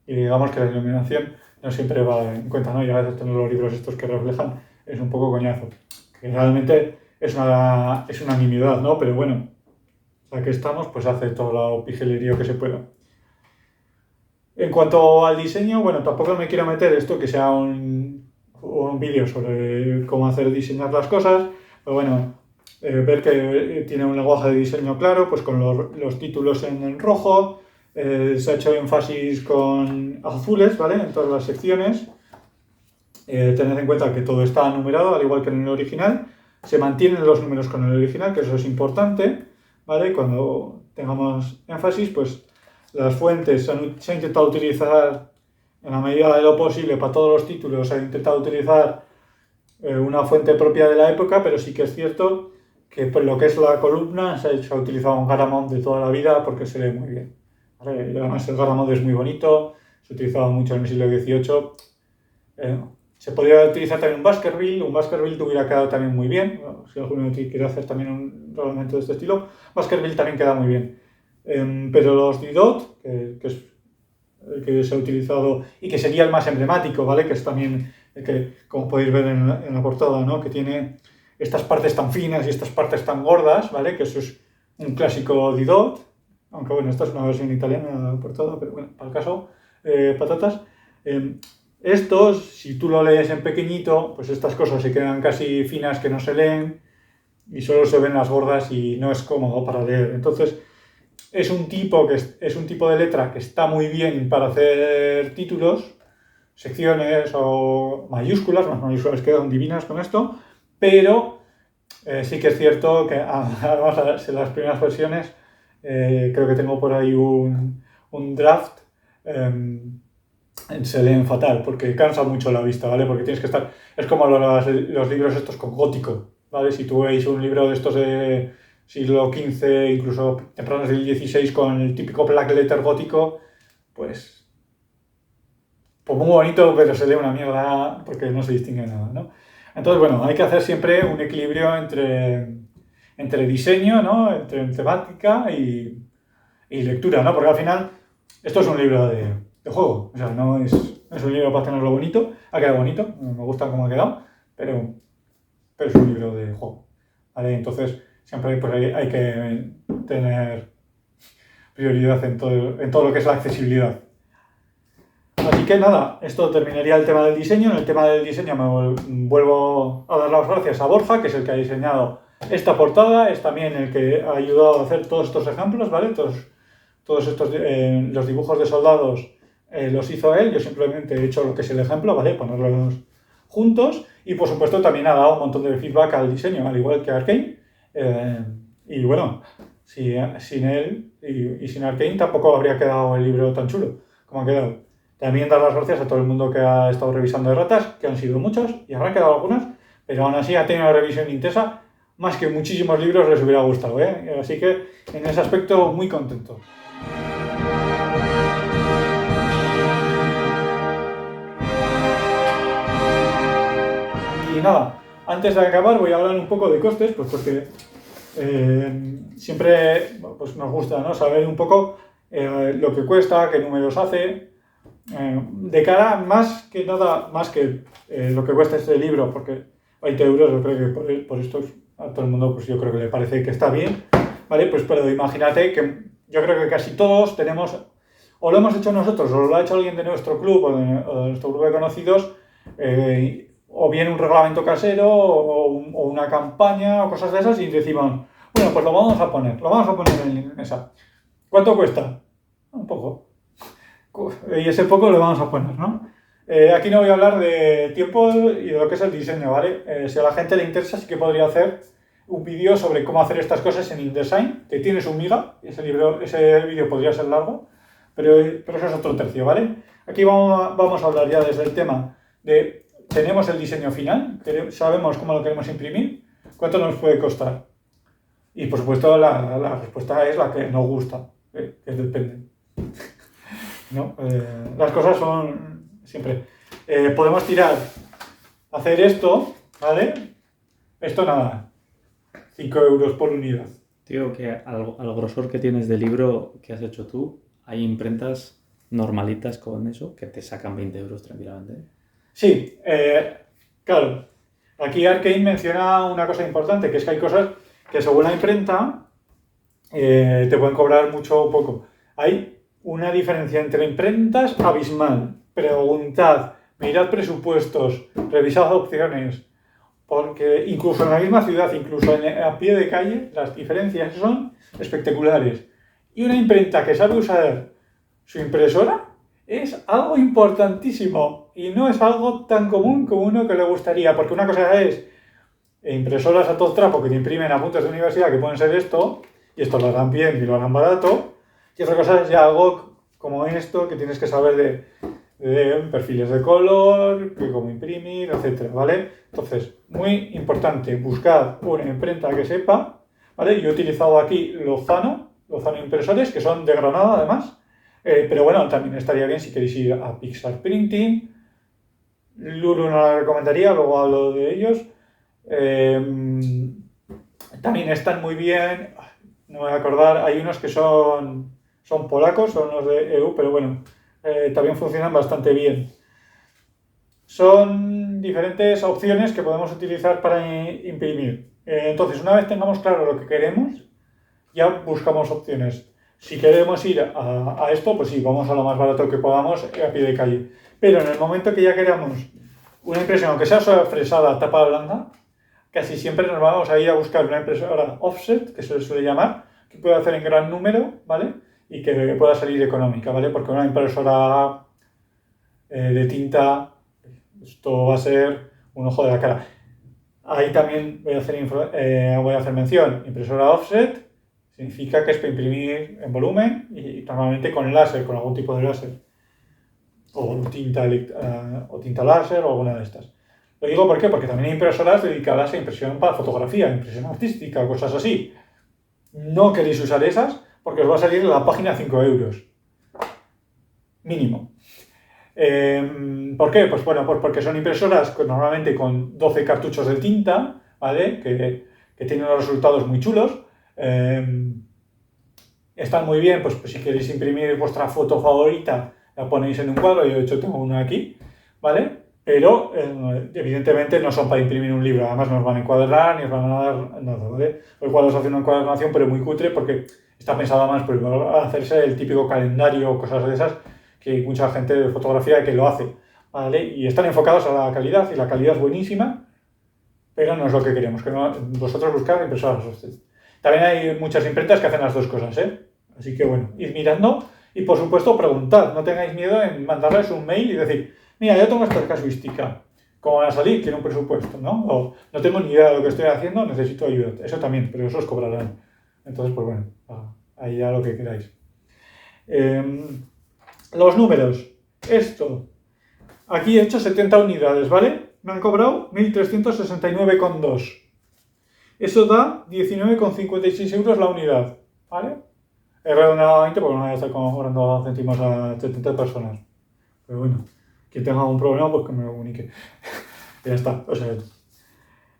digamos que la iluminación no siempre va en cuenta, ¿no? Y a veces tener los libros estos que reflejan es un poco coñazo. Que realmente es una nimiedad, ¿no? Pero bueno, ya que estamos, pues hace todo el pijelerío que se pueda. En cuanto al diseño, bueno, tampoco me quiero meter esto que sea un vídeo sobre cómo diseñar las cosas, pero bueno, ver que tiene un lenguaje de diseño claro, pues con los títulos en rojo, se ha hecho énfasis con azules, ¿vale? En todas las secciones. Tened en cuenta que todo está numerado, al igual que en el original. Se mantienen los números con el original, que eso es importante, ¿vale? Cuando tengamos énfasis, pues las fuentes se ha intentado utilizar en la medida de lo posible para todos los títulos, se ha intentado utilizar una fuente propia de la época, pero sí que es cierto que por lo que es la columna se ha utilizado un Garamond de toda la vida porque se lee muy bien, ¿vale? Y además el Garamond es muy bonito, se utilizaba mucho en el siglo XVIII. Se podría utilizar también un Baskerville te hubiera quedado también muy bien. Bueno, si alguno quiere hacer también un reglamento de este estilo, Baskerville también queda muy bien. Pero los Didot, que es el que se ha utilizado y que sería el más emblemático, ¿vale? Que es también el que, como podéis ver en la portada, ¿no? Que tiene estas partes tan finas y estas partes tan gordas, ¿vale? Que eso es un clásico Didot, aunque bueno, esta es una versión italiana de la portada, pero bueno, para el caso, patatas. Estos, si tú lo lees en pequeñito, pues estas cosas se quedan casi finas que no se leen y solo se ven las gordas y no es cómodo para leer. Entonces, es un tipo de letra que está muy bien para hacer títulos, secciones o mayúsculas, las mayúsculas quedan divinas con esto, pero sí que es cierto que además en las primeras versiones creo que tengo por ahí un draft, se leen fatal porque cansa mucho la vista, ¿vale? Porque tienes que estar, es como los libros estos con gótico, ¿vale? Si tú veis un libro de estos de siglo XV, incluso tempranos del XVI con el típico black letter gótico, pues muy bonito, pero se lee una mierda porque no se distingue nada, ¿no? Entonces, bueno, hay que hacer siempre un equilibrio entre diseño, ¿no? Entre temática y lectura, ¿no? Porque al final esto es un libro de juego, o sea, no es un libro para tenerlo bonito, ha quedado bonito, me gusta cómo ha quedado, pero es un libro de juego, ¿vale? Entonces, siempre pues, hay que tener prioridad en todo lo que es la accesibilidad. Así que nada, esto terminaría el tema del diseño. En el tema del diseño me vuelvo a dar las gracias a Borja, que es el que ha diseñado esta portada, es también el que ha ayudado a hacer todos estos ejemplos, ¿vale? Todos estos, los dibujos de soldados los hizo él, yo simplemente he hecho lo que es el ejemplo, ¿vale? Ponerlos juntos y por supuesto también ha dado un montón de feedback al diseño, al igual que Arkane. Y bueno, sin él y sin Arkane tampoco habría quedado el libro tan chulo como ha quedado. También dar las gracias a todo el mundo que ha estado revisando de ratas, que han sido muchos y habrán quedado algunas, pero aún así ha tenido una revisión intensa, más que muchísimos libros les hubiera gustado, ¿eh? Así que en ese aspecto muy contento. Y nada, antes de acabar voy a hablar un poco de costes, pues porque siempre pues nos gusta, ¿no? Saber un poco lo que cuesta, qué números hace. De cara, más que nada, más que lo que cuesta este libro, porque 20 euros, yo creo que por esto a todo el mundo, pues yo creo que le parece que está bien, ¿vale? Pues pero imagínate que yo creo que casi todos tenemos, o lo hemos hecho nosotros, o lo ha hecho alguien de nuestro club o de nuestro grupo de conocidos, o bien un reglamento casero, o una campaña, o cosas de esas, y decimos, bueno, pues lo vamos a poner en esa. ¿Cuánto cuesta? Un poco. Y ese poco lo vamos a poner, ¿no? Aquí no voy a hablar de tiempo y de lo que es el diseño, ¿vale? Si a la gente le interesa, sí que podría hacer un vídeo sobre cómo hacer estas cosas en InDesign, que tiene su miga, ese vídeo podría ser largo, pero eso es otro tercio, ¿vale? Aquí vamos a hablar ya desde el tema de, tenemos el diseño final, sabemos cómo lo queremos imprimir, cuánto nos puede costar. Y por supuesto la respuesta es la que nos gusta, que depende. ¿No? Las cosas son siempre. Podemos hacer esto, ¿vale? Esto nada, 5 euros por unidad. Digo que al grosor que tienes de libro que has hecho tú, hay imprentas normalitas con eso que te sacan 20 euros tranquilamente. Sí, claro. Aquí Arkane menciona una cosa importante, que es que hay cosas que según la imprenta te pueden cobrar mucho o poco. Hay una diferencia entre imprentas abismal. Preguntad, mirad presupuestos, revisad opciones, porque incluso en la misma ciudad, incluso a pie de calle, las diferencias son espectaculares. Y una imprenta que sabe usar su impresora es algo importantísimo y no es algo tan común como uno que le gustaría, porque una cosa es impresoras a todo trapo que te imprimen apuntes de universidad que pueden ser esto, y esto lo harán bien y lo harán barato, y otra cosa es ya algo como esto, que tienes que saber de perfiles de color, de cómo imprimir, etcétera, ¿vale? Entonces, muy importante, buscar una imprenta que sepa, ¿vale? Yo he utilizado aquí Lozano Impresores, que son de Granada además, pero bueno, también estaría bien si queréis ir a Pixar Printing. Lulu no la recomendaría, luego hablo de ellos. También están muy bien, no me voy a acordar, hay unos que son polacos, son los de EU, pero bueno, también funcionan bastante bien. Son diferentes opciones que podemos utilizar para imprimir. Entonces, una vez tengamos claro lo que queremos, ya buscamos opciones. Si queremos ir a esto, pues sí, vamos a lo más barato que podamos a pie de calle. Pero en el momento que ya queramos una impresión, aunque sea fresada, tapa blanda, casi siempre nos vamos a ir a buscar una impresora offset, que se le suele llamar, que puede hacer en gran número, ¿vale? Y que pueda salir económica, ¿vale? Porque una impresora de tinta, esto va a ser un ojo de la cara. Ahí también voy a hacer mención. Impresora offset significa que es para imprimir en volumen y normalmente con láser, con algún tipo de láser. O tinta láser o alguna de estas. Lo digo ¿por qué? Porque también hay impresoras dedicadas a impresión para fotografía, impresión artística, cosas así. No queréis usar esas porque os va a salir la página 5 euros. Mínimo. ¿Por qué? Pues bueno, pues porque son impresoras normalmente con 12 cartuchos de tinta, ¿vale? Que tienen unos resultados muy chulos. Están muy bien, pues si queréis imprimir vuestra foto favorita, la ponéis en un cuadro, yo de hecho tengo una aquí, ¿vale? Pero evidentemente no son para imprimir un libro, además no os van a encuadrar ni os van a dar nada, ¿vale? Los cuadros hacen una encuadernación, pero muy cutre porque está pensada más para hacerse el típico calendario o cosas de esas que hay mucha gente de fotografía que lo hace, ¿vale? Y están enfocados a la calidad y la calidad es buenísima, pero no es lo que queremos, que vosotros buscáis impresoras offset. También hay muchas imprentas que hacen las dos cosas, ¿eh? Así que bueno, id mirando y por supuesto preguntad, no tengáis miedo en mandarles un mail y decir, mira, yo tengo esta casuística, ¿cómo van a salir? Quiero un presupuesto, ¿no? O no tengo ni idea de lo que estoy haciendo, necesito ayuda. Eso también, pero eso os cobrarán. Entonces, pues bueno, ahí ya lo que queráis. Los números. Esto. Aquí he hecho 70 unidades, ¿vale? Me han cobrado 1.369,2. Eso da 19,56 euros la unidad, ¿vale? He redondeado a 20 porque no voy a estar cobrando céntimos a 70 personas. Pero bueno, quien tenga algún problema, pues que me lo comunique. Ya está. O sea,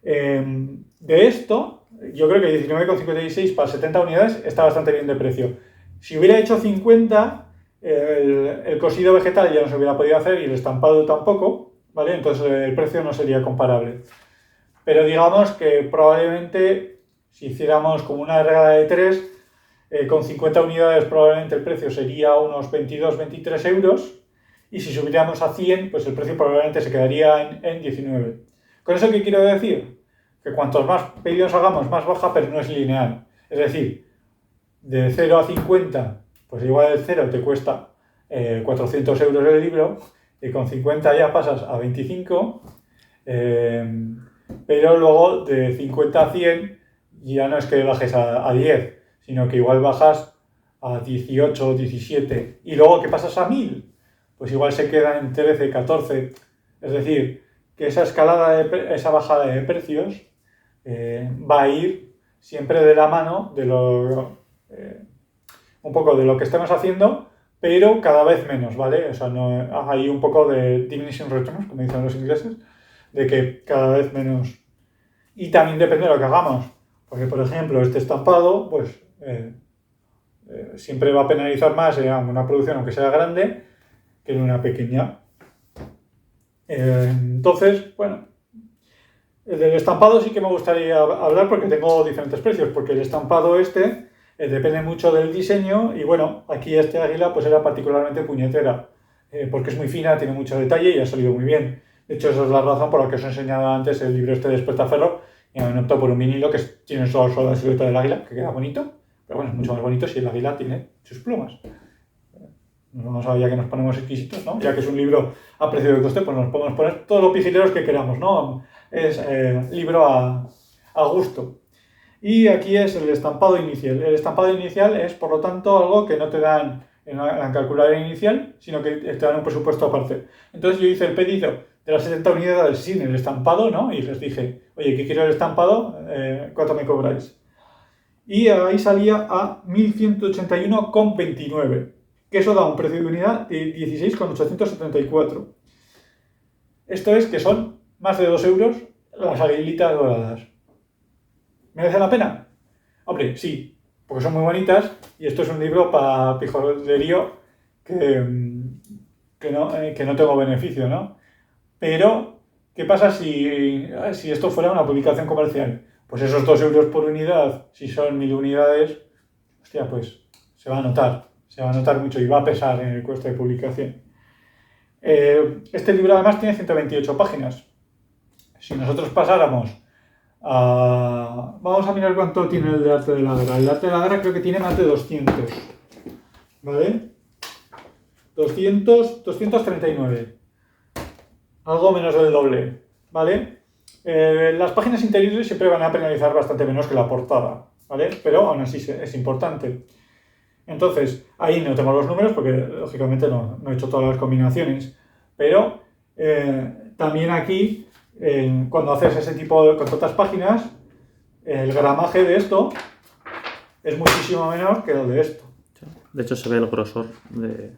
de esto, yo creo que 19,56 para 70 unidades está bastante bien de precio. Si hubiera hecho 50, el cosido vegetal ya no se hubiera podido hacer y el estampado tampoco, ¿vale? Entonces el precio no sería comparable. Pero digamos que probablemente si hiciéramos como una regla de 3, con 50 unidades probablemente el precio sería unos 22-23 euros y si subiéramos a 100, pues el precio probablemente se quedaría en 19. ¿Con eso qué quiero decir? Que cuantos más pedidos hagamos, más baja, pero no es lineal. Es decir, de 0 a 50, pues igual el 0 te cuesta 400 euros el libro y con 50 ya pasas a 25, pero luego de 50 a 100 ya no es que bajes a 10, sino que igual bajas a 18 o 17 y luego que pasas a 1000, pues igual se queda en 13, 14. Es decir, que esa escalada, esa bajada de precios va a ir siempre de la mano de un poco de lo que estemos haciendo, pero cada vez menos, ¿vale? O sea, no, hay un poco de diminishing returns, como dicen los ingleses, de que cada vez menos. Y también depende de lo que hagamos, porque por ejemplo este estampado, pues siempre va a penalizar más en una producción, aunque sea grande, que en una pequeña. Entonces, bueno, del estampado sí que me gustaría hablar porque tengo diferentes precios, porque el estampado depende mucho del diseño y bueno, aquí este águila pues era particularmente puñetera, porque es muy fina, tiene mucho detalle y ha salido muy bien. De hecho, esa es la razón por la que os he enseñado antes el libro de Despertaferro y me optado por un vinilo que tiene solo la silueta del águila, que queda bonito, pero bueno, es mucho más bonito si el águila tiene sus plumas. Nos vamos a ver, ya que nos ponemos exquisitos, ¿no? Ya que es un libro a precio de coste, pues nos podemos poner todos los pijileros que queramos, ¿no? Es libro a gusto. Y aquí es el estampado inicial. El estampado inicial es, por lo tanto, algo que no te dan en la calculadora inicial, sino que te dan un presupuesto aparte. Entonces yo hice el pedido de las 70 unidades sin el estampado, ¿no? Y les dije, oye, que quiero el estampado, ¿cuánto me cobráis? Y ahí salía a 1.181,29, que eso da un precio de unidad de 16,874. Esto es que son más de 2 euros las aguilitas doradas. ¿Merece la pena? Hombre, sí, porque son muy bonitas y esto es un libro para pijolerío que no tengo beneficio, ¿no? Pero, ¿qué pasa si esto fuera una publicación comercial? Pues esos 2 euros por unidad, si son 1000 unidades, hostia, pues se va a notar mucho y va a pesar en el coste de publicación. Este libro además tiene 128 páginas. Si nosotros pasáramos vamos a mirar cuánto tiene el de Arte de la Guerra. El de Arte de la Guerra creo que tiene más de 200. ¿Vale? 239. Algo menos del doble. ¿Vale? Las páginas interiores siempre van a penalizar bastante menos que la portada. ¿Vale? Pero aún así es importante. Entonces, ahí no tengo los números porque lógicamente no he hecho todas las combinaciones. Pero también aquí, cuando haces ese tipo con tantas páginas, el gramaje de esto es muchísimo menor que el de esto. De hecho, se ve el grosor de...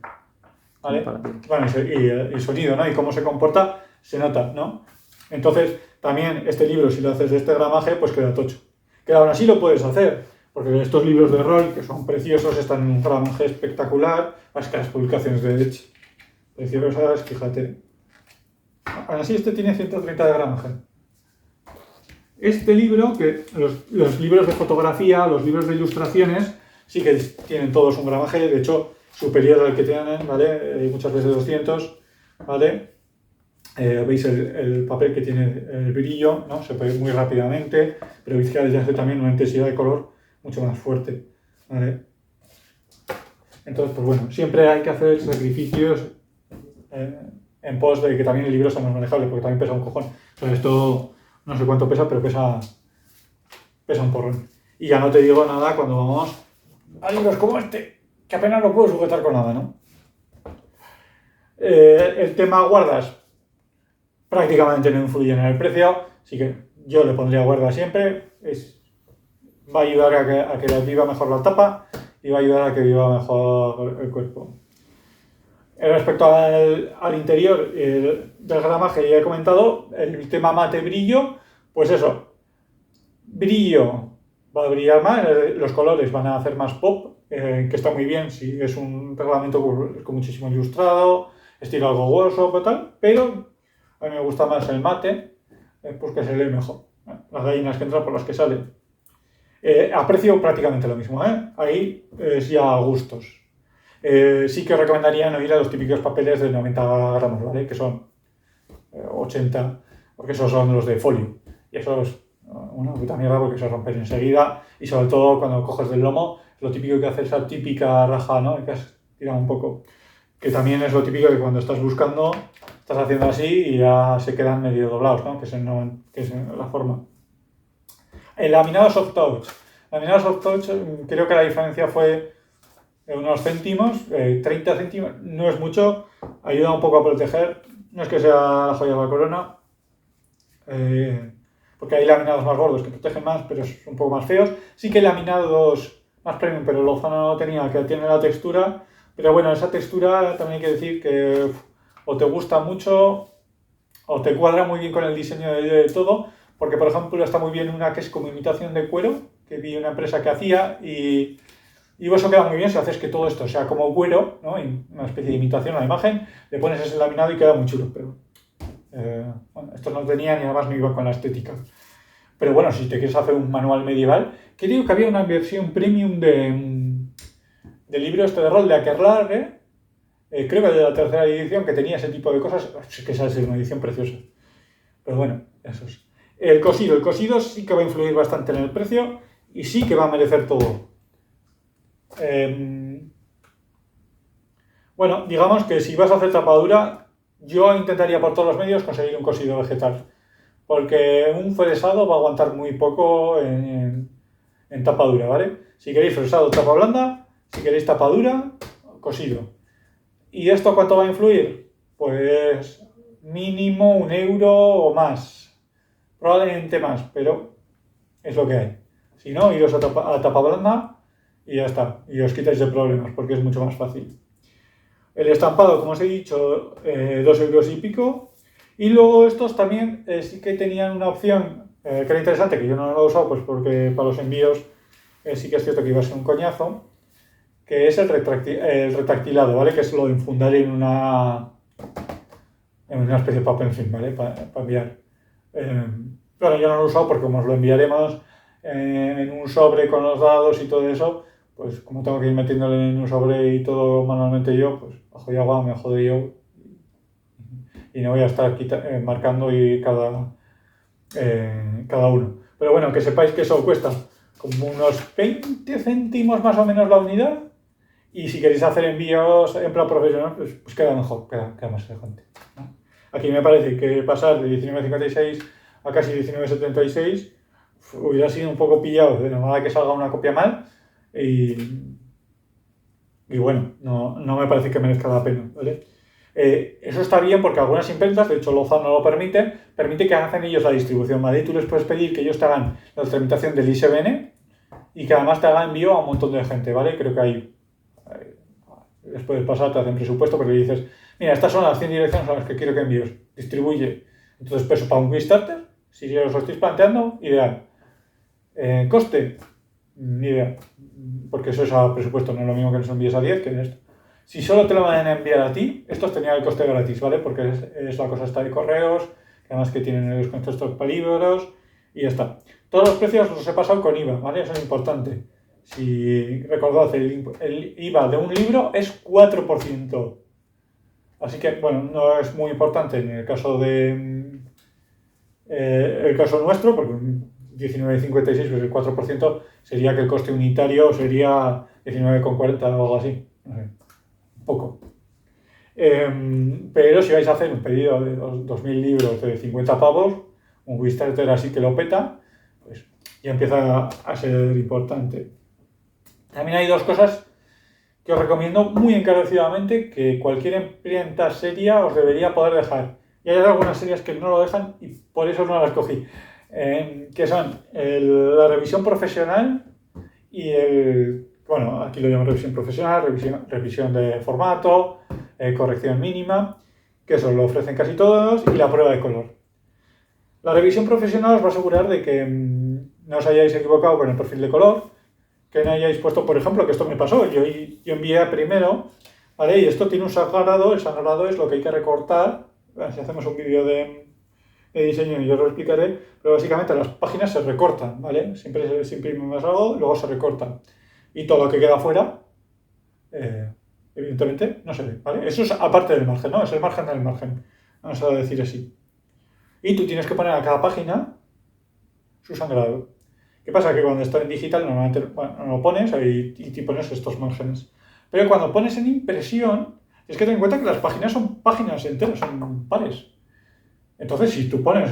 ¿Vale? Bueno, y el sonido, ¿no? Y cómo se comporta, se nota, ¿no? Entonces, también este libro, si lo haces de este gramaje, pues queda tocho. Que aún así lo puedes hacer, porque estos libros de rol, que son preciosos, están en un gramaje espectacular, más que las publicaciones de Edge. Preciosas, fíjate. Aún así, este tiene 130 de gramaje. Este libro, que los libros de fotografía, los libros de ilustraciones, sí que tienen todos un gramaje, de hecho, superior al que tienen, ¿vale? Muchas veces 200, ¿vale? Veis el papel que tiene el brillo, ¿no? Se puede muy rápidamente, pero veis que ya hace también una intensidad de color mucho más fuerte, ¿vale? Entonces, pues bueno, siempre hay que hacer sacrificios en pos de que también el libro sea más manejable, porque también pesa un cojón. O sea, esto no sé cuánto pesa, pero pesa un porrón. Y ya no te digo nada cuando vamos a libros como este, que apenas lo puedo sujetar con nada, ¿no? El tema guardas prácticamente no influye en el precio, así que yo le pondría guarda siempre. Va a ayudar a que viva mejor la tapa y va a ayudar a que viva mejor el cuerpo. Respecto al interior del gramaje, ya he comentado, el tema mate brillo, pues eso, brillo va a brillar más, los colores van a hacer más pop, que está muy bien si es un reglamento con muchísimo ilustrado, estilo algo Workshop o tal, pero a mí me gusta más el mate, pues que se lee mejor. Las gallinas que entran por las que salen. A precio prácticamente lo mismo, ahí es ya a gustos. Sí que os recomendaría no ir a los típicos papeles de 90 gramos, ¿vale? Que son 80, porque esos son los de folio. Y eso es una puta mierda porque se rompen enseguida. Y sobre todo cuando coges del lomo, lo típico que hace esa típica raja, ¿no? Que has tirado un poco. Que también es lo típico que cuando estás buscando, estás haciendo así y ya se quedan medio doblados, ¿no? Que es la forma. El laminado soft touch. Laminado soft touch, creo que la diferencia fue unos céntimos, 30 céntimos, no es mucho, ayuda un poco a proteger, no es que sea la joya de la corona, porque hay laminados más gordos que protegen más, pero son un poco más feos. Sí que hay laminados más premium, pero Lozano no tenía, que tiene la textura, pero bueno, esa textura también hay que decir que o te gusta mucho o te cuadra muy bien con el diseño de todo, porque por ejemplo está muy bien una que es como imitación de cuero, que vi una empresa que hacía y eso queda muy bien si haces que todo esto sea como cuero, ¿no? Una especie de imitación a la imagen, le pones ese laminado y queda muy chulo, pero bueno, esto no tenía ni además no iba con la estética. Pero bueno, si te quieres hacer un manual medieval, que digo que había una versión premium del libro este de rol de Akerlarre, creo que de la tercera edición, que tenía ese tipo de cosas, que esa es una edición preciosa. Pero bueno, eso es. El cosido sí que va a influir bastante en el precio y sí que va a merecer todo. Bueno, digamos que si vas a hacer tapadura, yo intentaría por todos los medios conseguir un cosido vegetal, porque un fresado va a aguantar muy poco en tapadura, ¿vale? Si queréis fresado, tapa blanda, si queréis tapadura, cosido. ¿Y esto cuánto va a influir? Pues mínimo 1 euro o más, probablemente más, pero es lo que hay. Si no, iros a tapa blanda y ya está, y os quitáis de problemas porque es mucho más fácil. El estampado, como os he dicho, 2 euros y pico. Y luego estos también sí que tenían una opción que era interesante, que yo no lo he usado pues porque para los envíos sí que es cierto que iba a ser un coñazo, que es el retractilado, ¿vale? Que es lo de enfundar en una especie de papel film, ¿vale? Para enviar. Bueno, yo no lo he usado porque como os lo enviaremos en un sobre con los dados y todo eso, pues como tengo que ir metiéndole en un sobre y todo manualmente yo, pues bajo y agua me jodo yo y no voy a estar marcando y cada uno. Pero bueno, que sepáis que eso cuesta como unos 20 céntimos más o menos la unidad y si queréis hacer envíos en plan profesional, pues queda mejor, queda más elegante, ¿no? Aquí me parece que pasar de 19,56 a casi 19,76 hubiera sido un poco pillado de nada que salga una copia mal y bueno, no me parece que merezca la pena, ¿vale? Eso está bien porque algunas imprentas, de hecho Lozano lo permite que hagan ellos la distribución, ¿vale? Y tú les puedes pedir que ellos te hagan la tramitación del ISBN y que además te hagan envío a un montón de gente, ¿vale? Creo que ahí les puedes pasar, te hacen presupuesto porque le dices, mira, estas son las 100 direcciones a las que quiero que envíes, distribuye. Entonces peso para un Quickstarter, si os lo estáis planteando, ideal. Coste, ni idea, porque eso es a presupuesto, no es lo mismo que nos envíes a 10 que en esto. Si solo te lo van a enviar a ti, estos tenían el coste gratis, ¿vale? Porque es la cosa esta de correos, que además que tienen el descuento estos para libros, y ya está. Todos los precios los he pasado con IVA, ¿vale? Eso es importante. Si recordad, el IVA de un libro es 4%. Así que, bueno, no es muy importante en el caso el caso nuestro, porque 19,56, pues el 4% sería que el coste unitario sería 19,40 o algo así. No sé, poco. Pero si vais a hacer un pedido de 2.000 libros de 50 pavos, un Quickstarter así que lo peta, pues ya empieza a ser importante. También hay dos cosas que os recomiendo muy encarecidamente que cualquier imprenta seria os debería poder dejar. Y hay algunas series que no lo dejan y por eso no las cogí. Que son la revisión profesional y bueno, aquí lo llamo revisión profesional, revisión de formato, corrección mínima, que eso lo ofrecen casi todos, y la prueba de color. La revisión profesional os va a asegurar de que no os hayáis equivocado con el perfil de color, que no hayáis puesto, por ejemplo, que esto me pasó. Yo envié primero, ¿vale? Y esto tiene un sangrado. El sangrado es lo que hay que recortar. Bueno, si hacemos un vídeo de diseño yo lo explicaré, pero básicamente las páginas se recortan, ¿vale? Siempre se imprime más algo, luego se recortan. Y todo lo que queda fuera, evidentemente, no se ve, ¿vale? Eso es aparte del margen, ¿no? Es el margen del margen, vamos a decir así. Y tú tienes que poner a cada página su sangrado. ¿Qué pasa? Que cuando está en digital normalmente no lo pones y te pones estos márgenes. Pero cuando pones en impresión, tienes que tener en cuenta que las páginas son páginas enteras, son pares. Entonces, si tú pones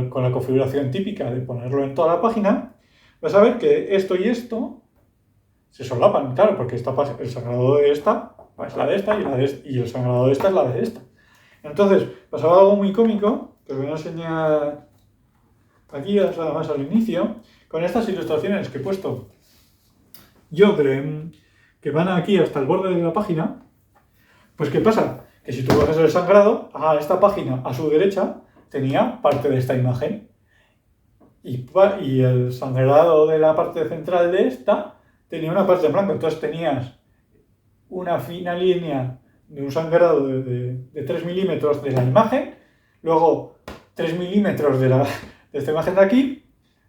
con la configuración típica de ponerlo en toda la página, vas a ver que esto y esto se solapan, claro, porque el sangrado de esta es la de esta y el sangrado de esta es la de esta. Entonces, pasaba algo muy cómico, que os voy a enseñar aquí, además al inicio, con estas ilustraciones que he puesto yo, que van aquí hasta el borde de la página. Pues, ¿qué pasa? Que si tú coges el sangrado, a esta página a su derecha tenía parte de esta imagen. Y el sangrado de la parte central de esta tenía una parte en blanco. Entonces tenías una fina línea de un sangrado de 3 milímetros de la imagen, luego 3 milímetros de esta imagen de aquí,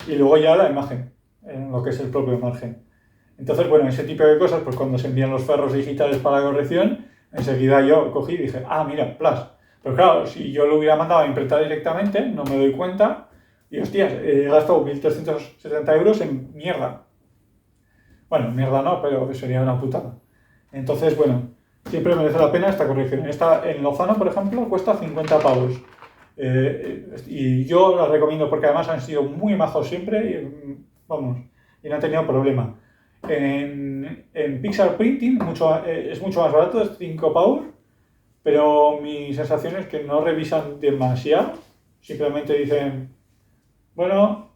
y luego ya la imagen, en lo que es el propio margen. Entonces, bueno, ese tipo de cosas, pues cuando se envían los ferros digitales para la corrección, enseguida yo cogí y dije, mira, plus. Pero claro, si yo lo hubiera mandado a imprentar directamente, no me doy cuenta, y hostias, he gastado 1.370 euros en mierda. Bueno, mierda no, pero sería una putada. Entonces, bueno, siempre merece la pena esta corrección. Esta en Lozano, por ejemplo, cuesta 50 pavos. Y yo la recomiendo porque además han sido muy majos siempre y no han tenido problema. En Pixar Printing es mucho más barato, es 5 pavos, pero mi sensación es que no revisan demasiado, simplemente dicen, bueno,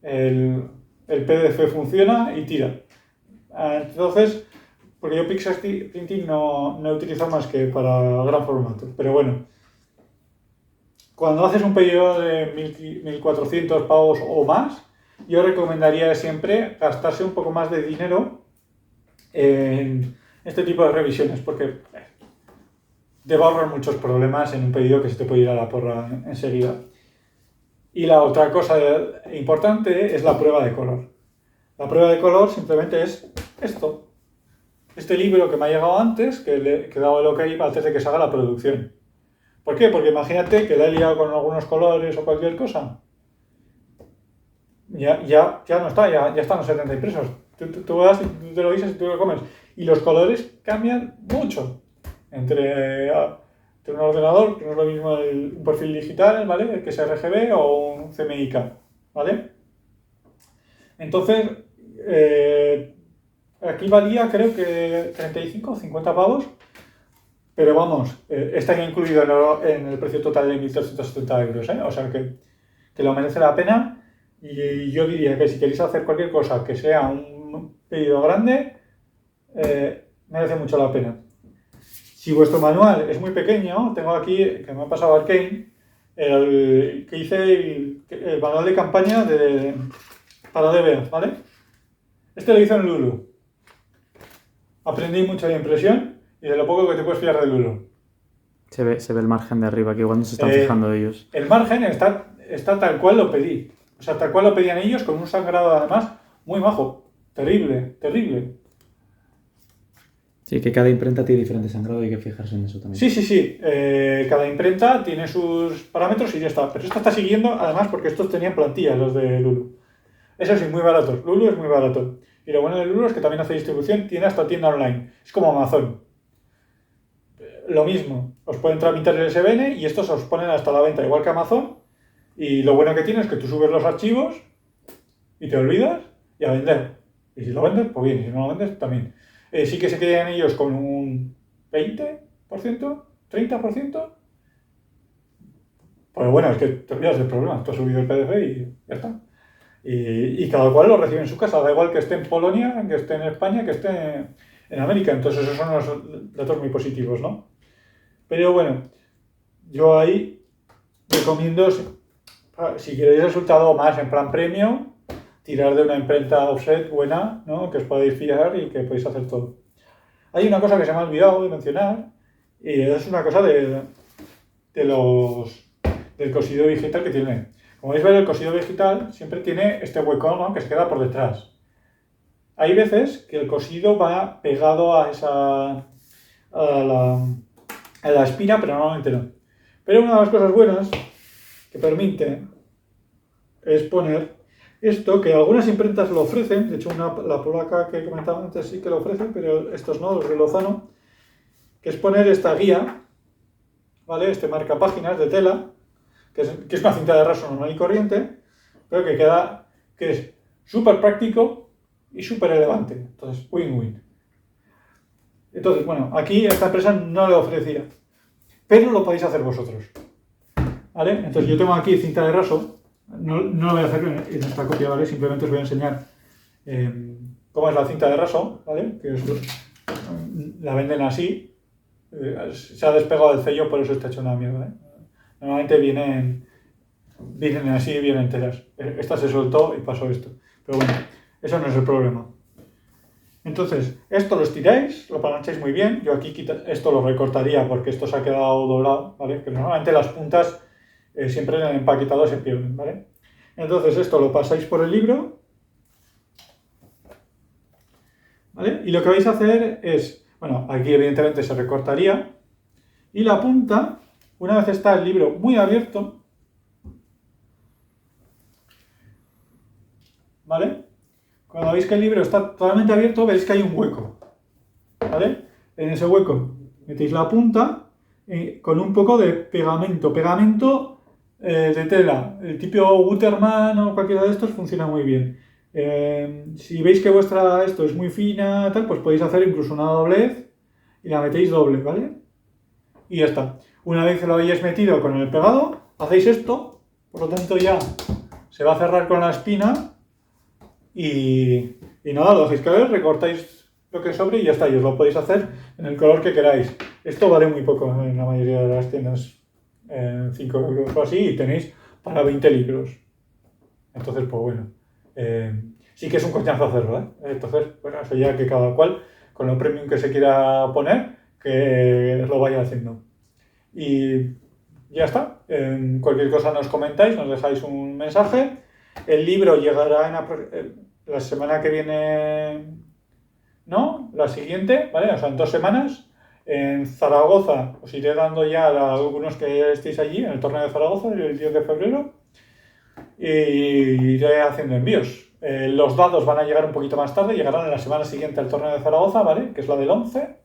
el PDF funciona y tira. Entonces, porque yo Pixar Printing no he utilizado más que para gran formato, pero bueno, cuando haces un pedido de 1.400 pavos o más, yo recomendaría siempre gastarse un poco más de dinero en este tipo de revisiones, porque te va a ahorrar muchos problemas en un pedido que se te puede ir a la porra enseguida. Y la otra cosa importante es la prueba de color. La prueba de color simplemente es esto. Este libro que me ha llegado antes, que he dado el ok antes de que se haga la producción. ¿Por qué? Porque imagínate que la he liado con algunos colores o cualquier cosa. Ya no está, ya están los 70 impresos. Tú vas, tú te lo dices y tú lo comes. Y los colores cambian mucho entre un ordenador, que no es lo mismo un perfil digital, ¿vale? Que es RGB o un CMYK, ¿vale? Entonces, aquí valía creo que 35 o 50 pavos, pero vamos, está ya incluido en el precio total de 1.370 euros, ¿eh? O sea que lo merece la pena. Y yo diría que si queréis hacer cualquier cosa que sea un pedido grande, merece mucho la pena. Si vuestro manual es muy pequeño, tengo aquí, que me ha pasado Arkane, que hice el manual de campaña para DBA, ¿vale? Este lo hice en Lulu. Aprendí mucho de impresión y de lo poco que te puedes fiar de Lulu. Se ve el margen de arriba, que igual no se están fijando ellos. El margen está tal cual lo pedí. O sea, tal cual lo pedían ellos, con un sangrado además muy majo. Terrible, terrible. Sí, que cada imprenta tiene diferente sangrado y hay que fijarse en eso también. Sí. Cada imprenta tiene sus parámetros y ya está. Pero esta está siguiendo, además, porque estos tenían plantillas, los de Lulu. Eso sí, muy baratos. Lulu es muy barato. Y lo bueno de Lulu es que también hace distribución, tiene hasta tienda online. Es como Amazon. Lo mismo, os pueden tramitar el SBN y estos os ponen hasta la venta, igual que Amazon. Y lo bueno que tiene es que tú subes los archivos y te olvidas y a vender. Y si lo vendes, pues bien, y si no lo vendes, también. Sí que se quedan ellos con un 20%, 30%. Pues bueno, es que te olvidas del problema. Tú has subido el PDF y ya está. Y cada cual lo recibe en su casa. Da igual que esté en Polonia, que esté en España, que esté en América. Entonces esos son los datos muy positivos, ¿no? Pero bueno, yo ahí recomiendo, si queréis resultado más en plan premium, tirar de una imprenta offset buena, ¿no? Que os podéis fiar y que podéis hacer todo. Hay una cosa que se me ha olvidado de mencionar y es una cosa del cosido digital que tiene. Como veis, el cosido digital siempre tiene este hueco, ¿no? Que se queda por detrás. Hay veces que el cosido va pegado a la espina, pero normalmente no. Pero una de las cosas buenas que permite es poner esto, que algunas imprentas lo ofrecen, de hecho la polaca que comentaba antes sí que lo ofrecen, pero estos no, los de Lozano, que es poner esta guía, ¿vale? Este marcapáginas de tela, que es una cinta de raso normal y corriente, pero que es súper práctico y súper elegante. Entonces, win-win. Entonces, bueno, aquí esta empresa no lo ofrecía, pero lo podéis hacer vosotros. ¿Vale? Entonces yo tengo aquí cinta de raso, no lo voy a hacer en esta copia, ¿vale? Simplemente os voy a enseñar cómo es la cinta de raso, ¿vale? La venden así, se ha despegado el sello, por eso está hecho una mierda, ¿eh? Normalmente vienen así, vienen enteras. Esta se soltó y pasó esto. Pero bueno, eso no es el problema. Entonces, esto lo estiráis, lo plancháis muy bien. Yo aquí esto lo recortaría porque esto se ha quedado doblado, ¿vale? Que normalmente las puntas siempre en el empaquetado se pierden, ¿vale? Entonces esto lo pasáis por el libro, ¿vale? Y lo que vais a hacer es, bueno, aquí evidentemente se recortaría y la punta, una vez está el libro muy abierto, ¿vale? Cuando veis que el libro está totalmente abierto, veis que hay un hueco, ¿vale? En ese hueco metéis la punta con un poco de pegamento de tela. El tipo Gutermann o cualquiera de estos funciona muy bien. Si veis que vuestra esto es muy fina, tal, pues podéis hacer incluso una doblez y la metéis doble, ¿vale? Y ya está. Una vez que lo hayáis metido con el pegado, hacéis esto, por lo tanto ya se va a cerrar con la espina y nada, lo dejéis caer, recortáis lo que sobre y ya está, y os lo podéis hacer en el color que queráis. Esto vale muy poco en la mayoría de las tiendas, 5 euros o así, y tenéis para 20 libros. Entonces, pues bueno, sí que es un coñazo hacerlo, ¿eh? Entonces, bueno, eso ya que cada cual, con lo premium que se quiera poner, que lo vaya haciendo. Y ya está. Cualquier cosa nos comentáis, nos dejáis un mensaje. El libro llegará la semana que viene, ¿no? La siguiente, ¿vale? O sea, en 2 semanas. En Zaragoza os iré dando ya a algunos que estéis allí, en el torneo de Zaragoza, el 10 de febrero. Y iré haciendo envíos. Los dados van a llegar un poquito más tarde, llegarán en la semana siguiente al torneo de Zaragoza, ¿vale? Que es la del 11.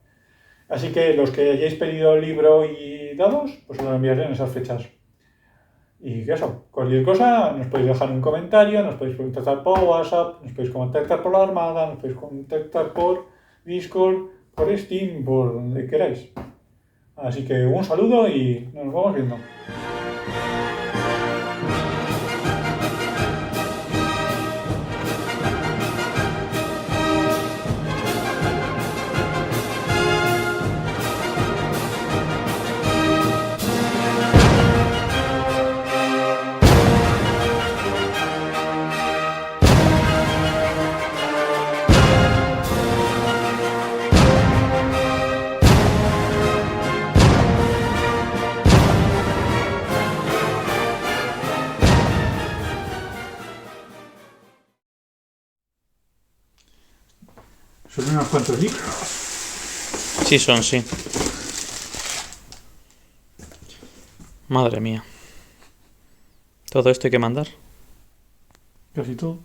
Así que los que hayáis pedido libro y dados, pues os lo enviaré en esas fechas. Y eso, cualquier cosa, nos podéis dejar un comentario, nos podéis contactar por WhatsApp, nos podéis contactar por la Armada, nos podéis contactar por Discord, por Steam, por donde queráis. Así que un saludo y nos vamos viendo. Son unos cuantos libros. Sí, son, sí. Madre mía. ¿Todo esto hay que mandar? Casi todo.